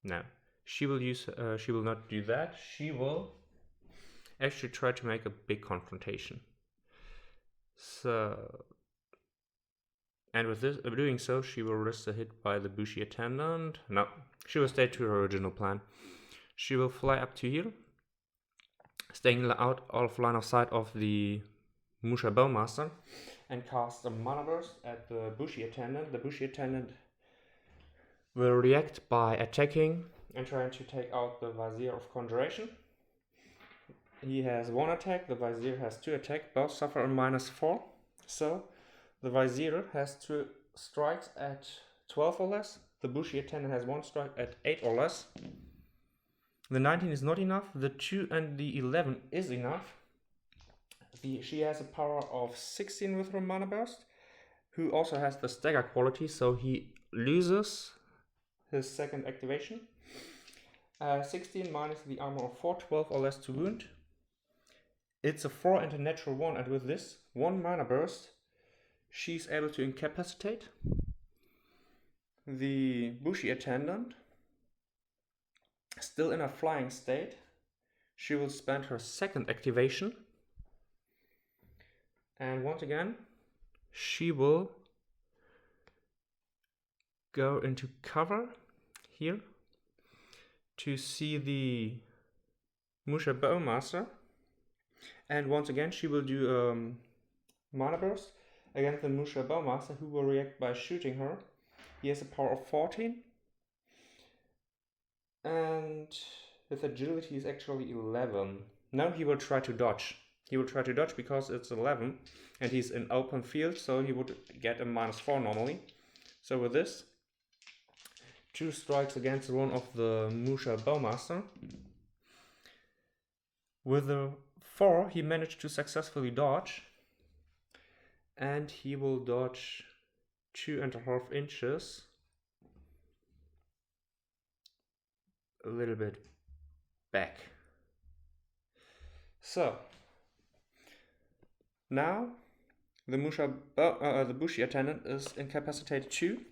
no, she will use. She will not do that. She will actually try to make a big confrontation. So, and with this, doing so, she will risk a hit by the Bushi attendant. No, she will stay to her original plan. She will fly up to here, staying out of line of sight of the Musha Bowmaster, and cast a mana burst at the Bushi attendant. The Bushi attendant will react by attacking and trying to take out the Vizier of Conjuration. He has 1 attack, the Vizier has 2 attack, both suffer a -4. So the Vizier has 2 strikes at 12 or less. The Bushi attendant has 1 strike at 8 or less. The 19 is not enough. The 2 and the 11 is enough. She has a power of 16 with her mana burst, who also has the stagger quality, so he loses his second activation. 16 minus the armor of 4, 12 or less to wound. It's a 4 and a natural 1, and with this 1 mana burst, she's able to incapacitate the Bushi attendant. Still in a flying state, she will spend her second activation. And once again, she will go into cover here to see the Musha Bowmaster. And once again, she will do mana burst against the Musha Bowmaster, who will react by shooting her. He has a power of 14. And his agility is actually 11. Now he will try to dodge. He will try to dodge because it's 11 and he's in open field, so he would get a -4 normally. So with this, 2 strikes against one of the Musha Bowmaster. With the 4, he managed to successfully dodge, and he will dodge 2.5 inches, a little bit back. So now the the Bushi attendant is incapacitated too,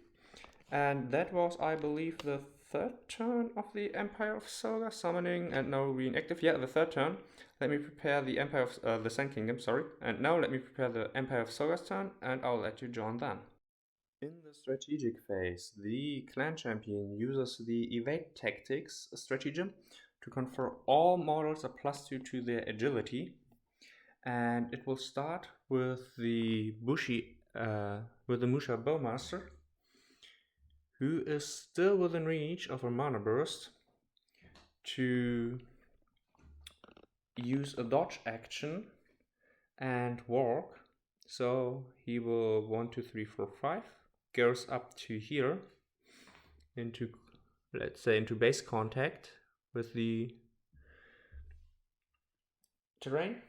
and that was, I believe, the 3rd turn of the Empire of Soga, summoning and now being active. Yeah, the 3rd turn. Let me prepare the Empire of the Sand Kingdom, sorry. And now let me prepare the Empire of Soga's turn, and I'll let you join then. In the strategic phase, the clan champion uses the evade tactics stratagem to confer all models a +2 to their agility. And it will start with the Musha Bowmaster, who is still within reach of a mana burst to use a dodge action and walk. So he will 1, 2, 3, 4, 5, goes up to here into, let's say, into base contact with the terrain.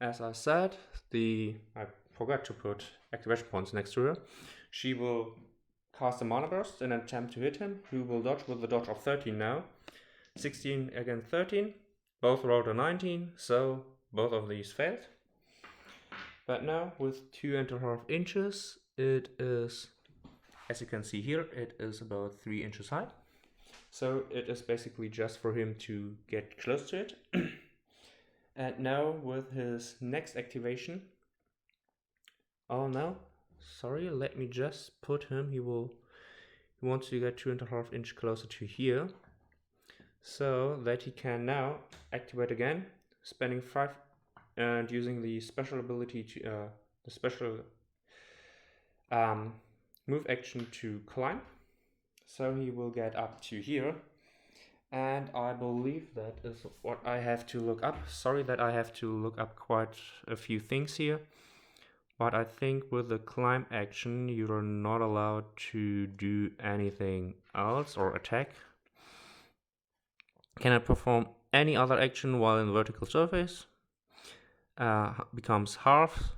As I said, I forgot to put activation points next to her. She will cast a mana burst in an attempt to hit him, who will dodge with the dodge of 13 now. 16 against 13, both rolled a 19, so both of these failed. But now with 2.5 inches, it is, as you can see here, it is about 3 inches high. So it is basically just for him to get close to it. And now with his next activation, oh no, Sorry, let me just put him. He wants to get 2.5 inch closer to here, so that he can now activate again, spending 5 and using the special ability to the special move action to climb. So he will get up to here, and I believe that is what I have to look up. Sorry that I have to look up quite a few things here, but I think with the climb action you are not allowed to do anything else or attack. Cannot perform any other action while in vertical surface. Becomes half.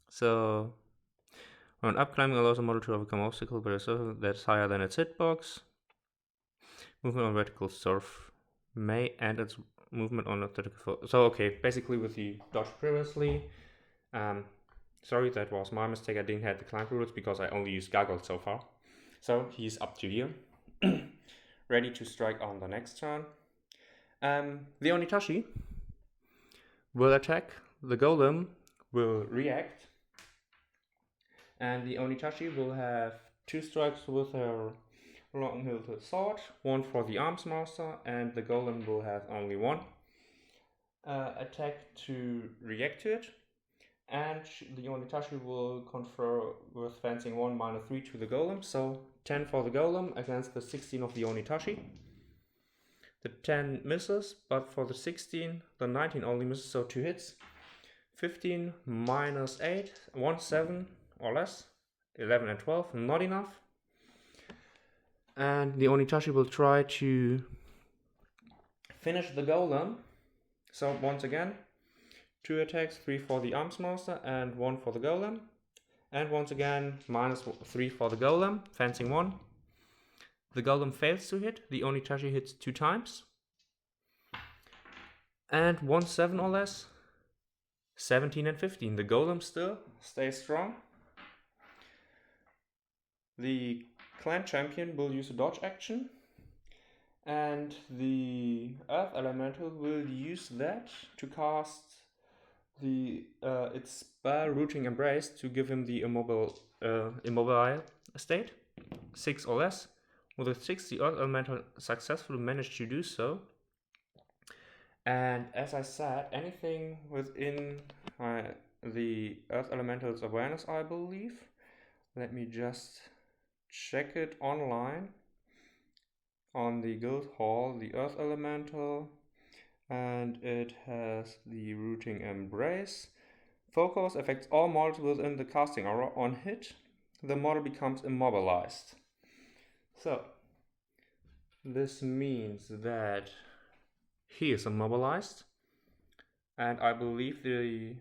So when up climbing allows a model to overcome obstacle by a surface that's higher than its hitbox. Movement on vertical surf may end its movement on a vertical. So okay, basically with the dodge previously. Sorry, that was my mistake. I didn't have the climb rules because I only used gargoyle so far. So he's up to here, ready to strike on the next turn. The Onitashi will attack. The golem will react, and the Onitashi will have 2 strikes with her long-hilted sword, 1 for the arms master, and the golem will have only 1 attack to react to it. And the Onitashi will confer with fencing 1 -3 to the golem, so 10 for the golem against the 16 of the Onitashi. The 10 misses, but for the 16, the 19 only misses, so 2 hits. 15 -8, 1, 7 or less. 11 and 12, not enough. And the Onitashi will try to finish the golem. So once again, 2 attacks, 3 for the arms master and 1 for the golem. And once again, -3 for the golem, fencing 1. The golem fails to hit. The Onitashi hits 2 times. And 1, 7 or less. 17 and 15. The golem still stays strong. The clan champion will use a dodge action, and the earth elemental will use that to cast its spell Rooting Embrace to give him the immobile state, 6 or less. With a 6, the earth elemental successfully managed to do so. And as I said, anything within the earth elemental's awareness, I believe. Let me just check it online. On the guild hall, the earth elemental, and it has the Rooting Embrace. Focus affects all models within the casting aura. On hit, the model becomes immobilized. So this means that he is immobilized, and I believe the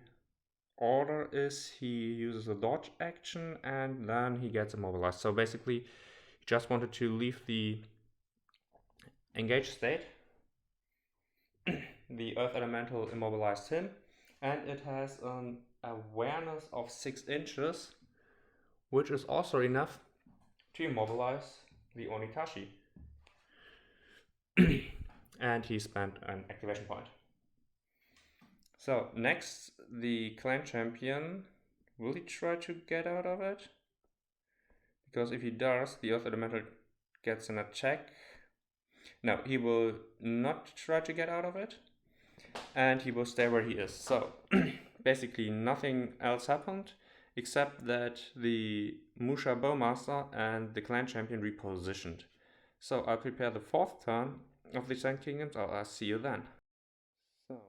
order is he uses a dodge action and then he gets immobilized. So basically, he just wanted to leave the engaged state. The earth elemental immobilized him, and it has an awareness of 6 inches, which is also enough to immobilize the Onitashi. And he spent an activation point. So next, the clan champion, will he try to get out of it? Because if he does, the earth elemental gets an attack. No, he will not try to get out of it, and he will stay where he is. So basically nothing else happened except that the Musha Bowmaster and the clan champion repositioned. So I'll prepare the 4th turn of the Sand Kingdoms. I'll see you then. So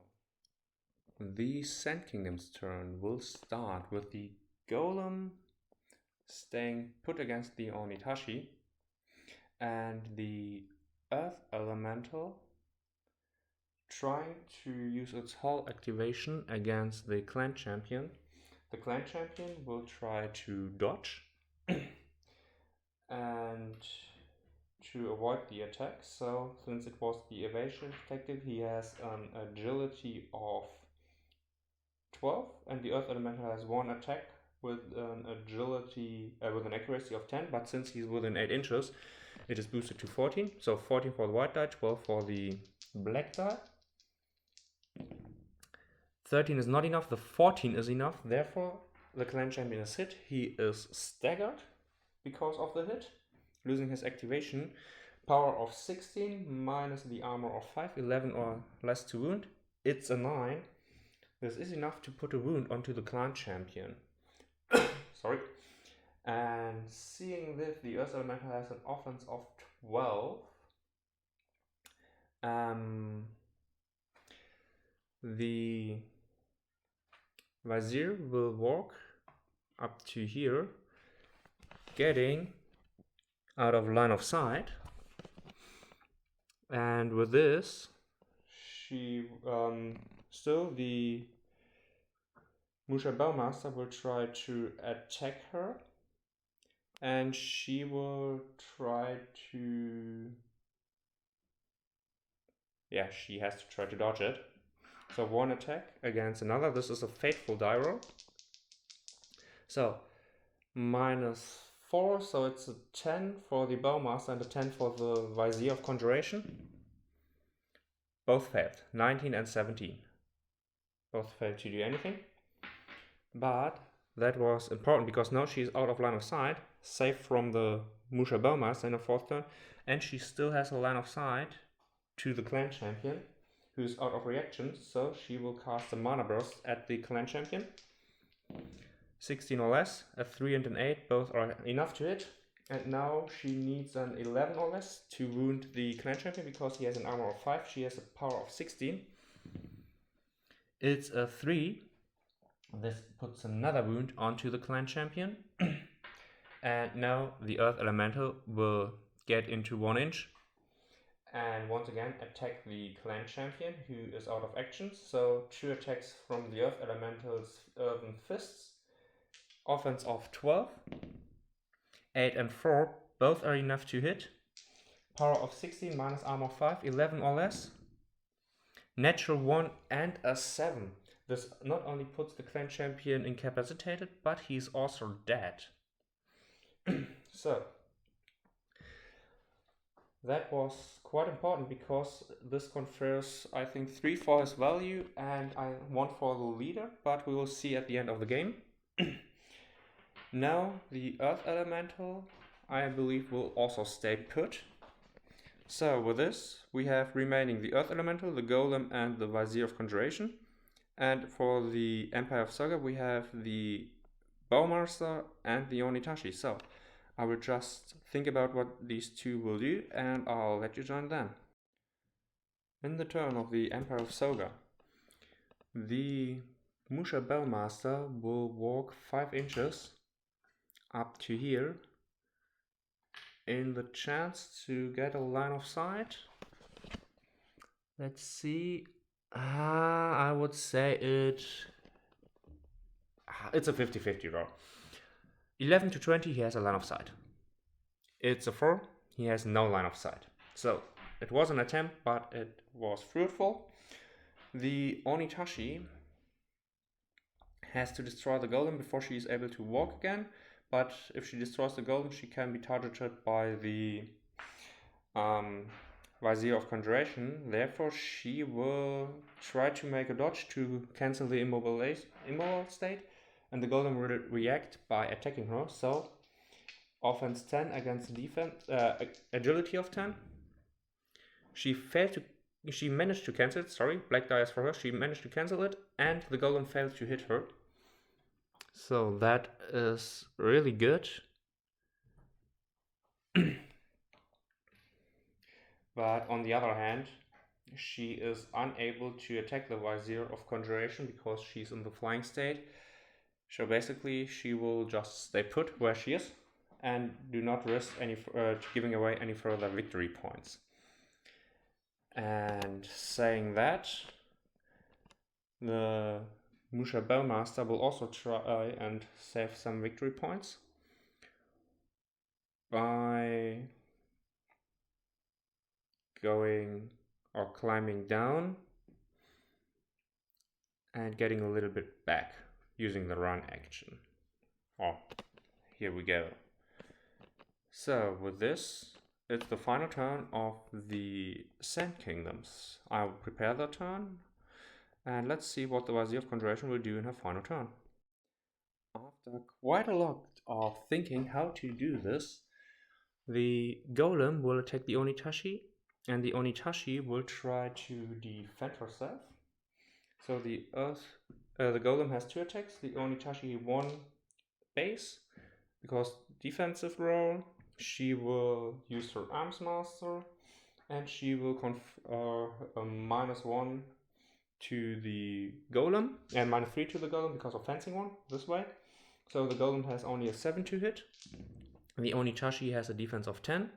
the Sand Kingdoms turn will start with the golem staying put against the Onitashi, and the earth elemental trying to use its hull activation against the clan champion. The clan champion will try to dodge and to avoid the attack. So since it was the evasion tactic, he has an agility of 12, and the earth elemental has 1 attack with an agility with an accuracy of 10, but since he's within 8 inches, it is boosted to 14. So 14 for the white die, 12 for the black die. 13 is not enough, the 14 is enough, therefore the clan champion is hit, he is staggered because of the hit, losing his activation. Power of 16 minus the armor of 5, 11 or less to wound. It's a 9. This is enough to put a wound onto the clan champion. Sorry. And seeing this, the Earth Elemental has an offense of 12. The Vizier will walk up to here, getting out of line of sight. And with this, she still the Musha Bowmaster will try to attack her, and she will try to, yeah, she has to try to dodge it. So one attack against another. This is a fateful die roll. So -4, so it's a 10 for the Bowmaster and a 10 for the Vizier of Conjuration. Both failed, 19 and 17. Both failed to do anything. But that was important because now she's out of line of sight, safe from the Musha Bowmaster in the 4th turn, and she still has a line of sight to the clan champion, who's out of reaction, so she will cast a mana burst at the clan champion. 16 or less, a 3 and an 8, both are enough to hit. And now she needs an 11 or less to wound the clan champion because he has an armor of 5, she has a power of 16. It's a 3. This puts another wound onto the clan champion. And now the Earth Elemental will get into 1 inch and once again attack the clan champion, who is out of action. So 2 attacks from the Earth Elemental's Earthen Fists. Offense of 12. 8 and 4, both are enough to hit. Power of 16 minus armor 5, 11 or less. Natural 1 and a 7. This not only puts the clan champion incapacitated, but he's also dead. So that was quite important because this confers, I think, 3 for his value and 1 for the leader, but we will see at the end of the game. Now the Earth Elemental, I believe, will also stay put. So with this, we have remaining the Earth Elemental, the Golem and the Vizier of Conjuration. And for the Empire of Soga, we have the Bowmaster and the Onitashi. So I will just think about what these two will do and I'll let you join them. In the turn of the Empire of Soga, the Musha Bowmaster will walk 5 inches up to here in the chance to get a line of sight. Let's see. I would say it's a 50-50 roll. 11 to 20, he has a line of sight. It's a 4, he has no line of sight. So it was an attempt, but it was fruitful. The Onitashi has to destroy the golem before she is able to walk again. But if she destroys the golem, she can be targeted by the Vizier of Conjuration. Therefore, she will try to make a dodge to cancel the immobile state, and the golem will react by attacking her. So, offense 10 against defense, agility of 10. She managed to cancel it. Sorry, black dice for her. She managed to cancel it, and the golem failed to hit her. So that is really good. But on the other hand, she is unable to attack the Vizier of Conjuration because she's in the flying state. So basically, she will just stay put where she is and do not risk giving away any further victory points. And saying that, the Musha Bowmaster will also try and save some victory points by going or climbing down and getting a little bit back using the run action. Oh, here we go. So with this, it's the final turn of the Sand Kingdoms. I'll prepare the turn and let's see what the Vizier of Conjuration will do in her final turn. After quite a lot of thinking how to do this, the golem will attack the Onitashi, and the Onitashi will try to defend herself. So the golem has 2 attacks, the Onitashi 1 base, because defensive role. She will use her Arms Master, and she will -1 to the golem, and -3 to the golem because of fencing 1, this way. So the golem has only a 7 to hit. The Onitashi has a defense of 10.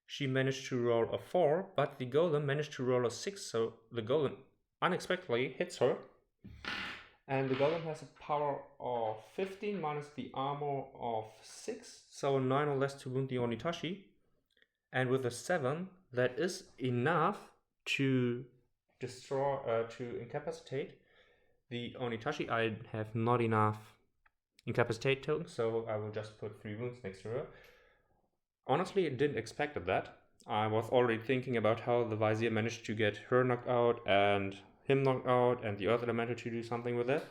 She managed to roll a 4, but the golem managed to roll a 6, so the golem unexpectedly hits her. And the golem has a power of 15 minus the armor of 6, so 9 or less to wound the Onitashi. And with a 7, that is enough to destroy, to incapacitate the Onitashi. I have not enough incapacitate tokens, so I will just put 3 wounds next to her. Honestly, I didn't expect that. I was already thinking about how the Vizier managed to get her knocked out and him knocked out and the Earth Elemental to do something with it.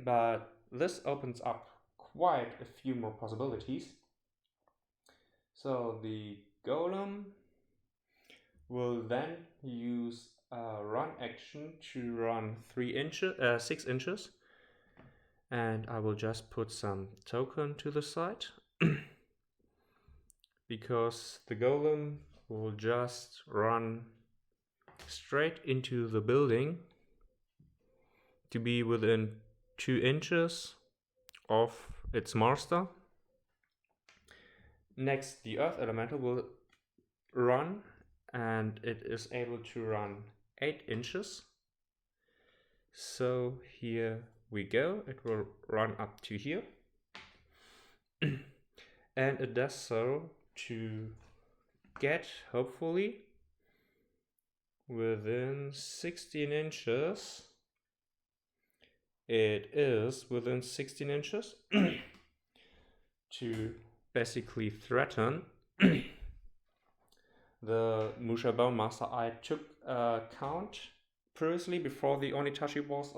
But this opens up quite a few more possibilities. So the golem will then use a run action to run 6 inches. And I will just put some token to the side. Because the golem will just run straight into the building to be within 2 inches of its master. Next, the Earth Elemental will run, and it is able to run 8 inches. So here we go, it will run up to here. And it does so to get, hopefully, within 16 inches. It is within 16 inches to basically threaten the Musha Bone Master. I took a count previously before the Onitashi was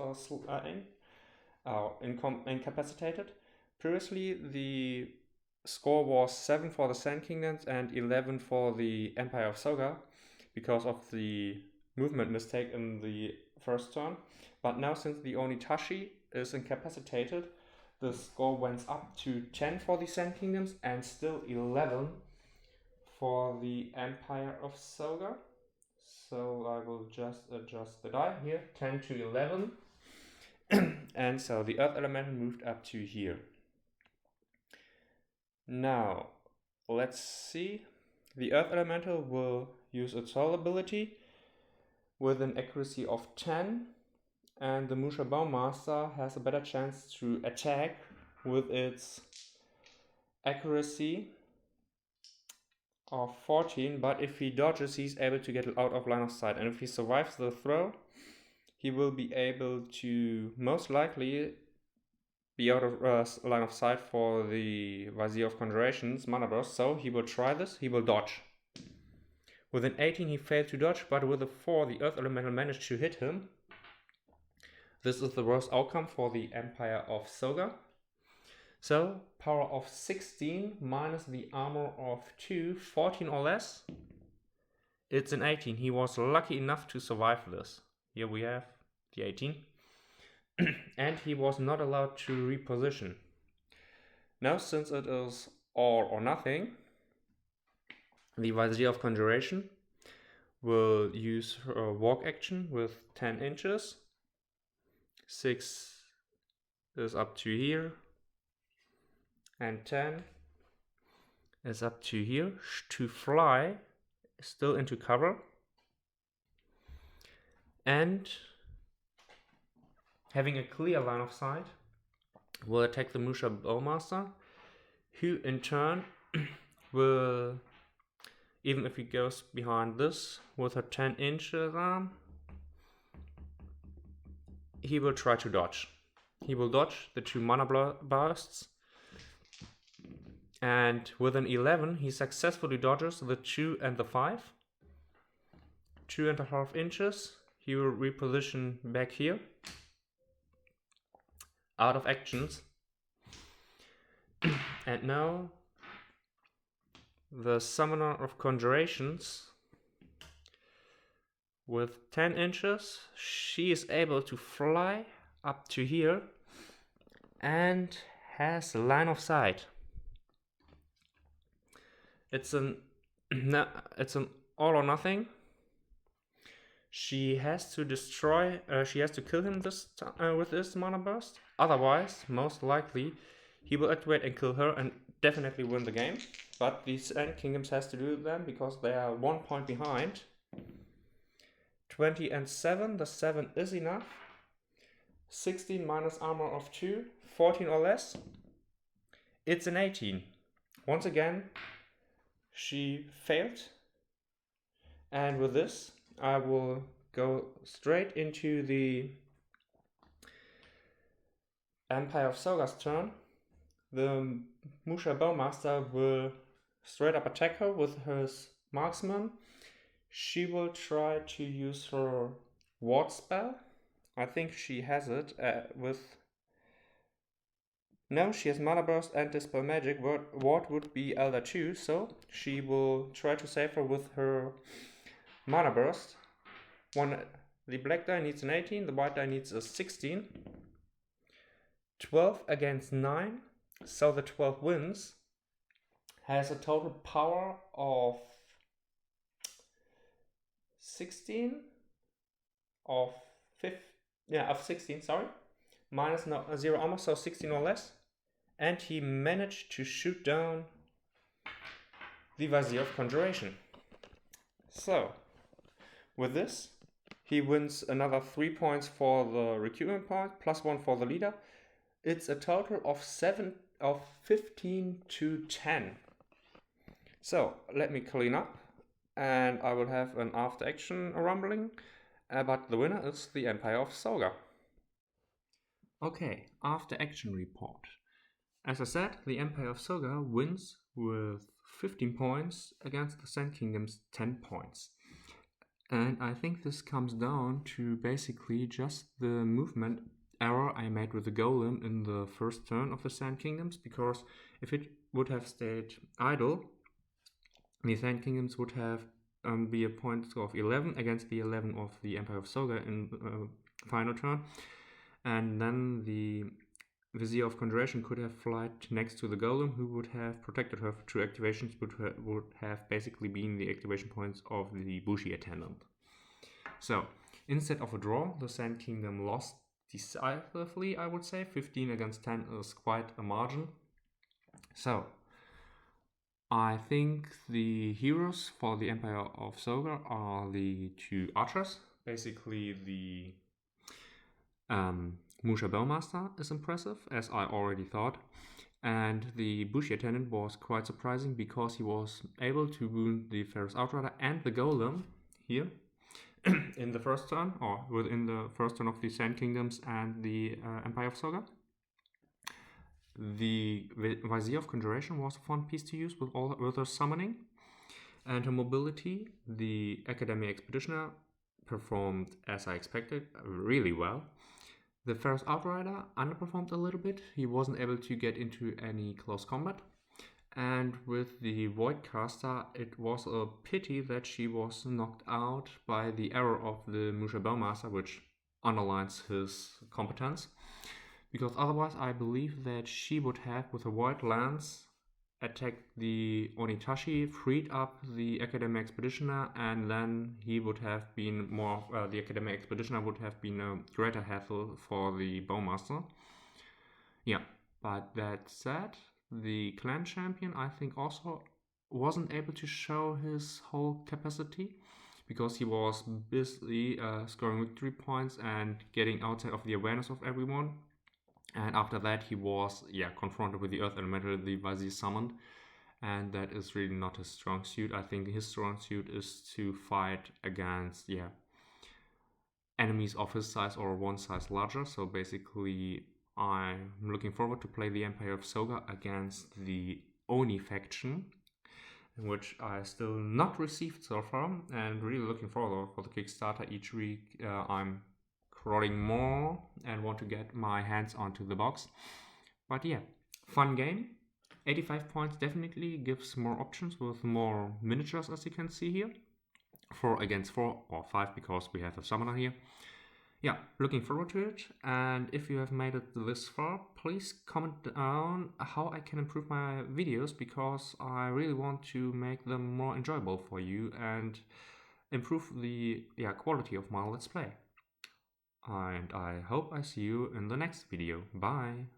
incapacitated. Previously, the score was 7 for the Sand Kingdoms and 11 for the Empire of Soga because of the movement mistake in the first turn. But now, since the Onitashi is incapacitated, the score went up to 10 for the Sand Kingdoms and still 11 for the Empire of Soga. So I will just adjust the die here, 10 to 11. And so the Earth Elemental moved up to here. Now, let's see. The Earth Elemental will use its whole ability with an accuracy of 10, and the Musha Bone Master has a better chance to attack with its accuracy of 14, but if he dodges, he's able to get out of line of sight, and if he survives the throw, he will be able to most likely be out of line of sight for the Vizier of Conjurations mana burst, so he will try this, he will dodge. With an 18 he failed to dodge, but with a 4 the Earth Elemental managed to hit him. This is the worst outcome for the Empire of Soga. So, power of 16 minus the armor of 2, 14 or less. It's an 18. He was lucky enough to survive this. Here we have the 18. And he was not allowed to reposition. Now, since it is all or nothing, the Vizier of Conjuration will use her walk action with 10 inches. 6 is up to here. And 10 is up to here. To fly, still into cover. And having a clear line of sight, will attack the Musha Bone Master, who in turn will, even if he goes behind this with her 10 inches arm, he will try to dodge. He will dodge the 2 mana bursts, and with an 11 he successfully dodges the 2 and the 5. 2.5 inches, he will reposition back here. out of actions. And now the Summoner of Conjurations with 10 inches, she is able to fly up to here and has a line of sight. It's an all or nothing. She has to destroy. She has to kill him with this mana burst. Otherwise, most likely, he will activate and kill her and definitely win the game. But the Sand Kingdoms has to do them because they are 1 point behind. 20 and 7. The 7 is enough. 16 minus armor of 2. 14 or less. It's an 18. Once again, she failed. And with this, I will go straight into the Empire of Soga's turn. The Musha Bowmaster will straight up attack her with his marksman. She will try to use her ward spell. I think she has it with... No, she has Mana Burst and Dispel Magic. Ward would be Elder 2, so she will try to save her with her Mana Burst. The black die needs an 18, the white die needs a 16. 12 against 9, so the 12 wins. Has a total power of 16 of 16, sorry. Minus 0 armor, so 16 or less. And he managed to shoot down the Vizier of Conjuration. So, with this, he wins another 3 points for the recruitment point, plus 1 for the leader. It's a total of 15 to 10. So, let me clean up, and I will have an after action rumbling, but the winner is the Empire of Soga. Okay, after action report. As I said, the Empire of Soga wins with 15 points against the Sand Kingdom's 10 points. And I think this comes down to basically just the movement error I made with the Golem in the first turn of the Sand Kingdoms, because if it would have stayed idle, the Sand Kingdoms would have be a point of 11 against the 11 of the Empire of Soga in final turn. And then the Vizier of Conjuration could have flied next to the Golem, who would have protected her for 2 activations, would have basically been the activation points of the Bushi Attendant. So, instead of a draw, the Sand Kingdom lost decisively, I would say. 15 against 10 is quite a margin. So, I think the heroes for the Empire of Soga are the 2 archers. Basically, the Musha Bellmaster is impressive, as I already thought, and the Bushi Attendant was quite surprising because he was able to wound the Ferrous Outrider and the Golem here in the first turn, or within the first turn of the Sand Kingdoms and the Empire of Soga. The Vizier of Conjuration was a fun piece to use with her summoning and her mobility. The Academy Expeditioner performed, as I expected, really well. The Ferrous Outrider underperformed a little bit. He wasn't able to get into any close combat. And with the Voidcaster, it was a pity that she was knocked out by the error of the Musha Bellmaster, which underlines his competence. Because otherwise I believe that she would have, with a Void Lance, attacked the Onitashi, freed up the Academic Expeditioner, and then he would have been more, the Academic Expeditioner would have been a greater hassle for the Bowmaster. Yeah, but that said, the Clan Champion I think also wasn't able to show his whole capacity, because he was busy scoring victory points and getting outside of the awareness of everyone. And after that, he was confronted with the Earth Elemental, the Vizier summoned, and that is really not his strong suit. I think his strong suit is to fight against enemies of his size or one size larger. So basically, I'm looking forward to play the Empire of Soga against the Oni faction, which I still not received so far, and really looking forward for the Kickstarter each week. I'm exploring more and want to get my hands onto the box. But yeah, fun game. 85 points definitely gives more options with more miniatures, as you can see here. 4 against 4 or 5 because we have a summoner here. Yeah, looking forward to it. And if you have made it this far, please comment down how I can improve my videos, because I really want to make them more enjoyable for you and improve the quality of my Let's Play. And I hope I see you in the next video. Bye!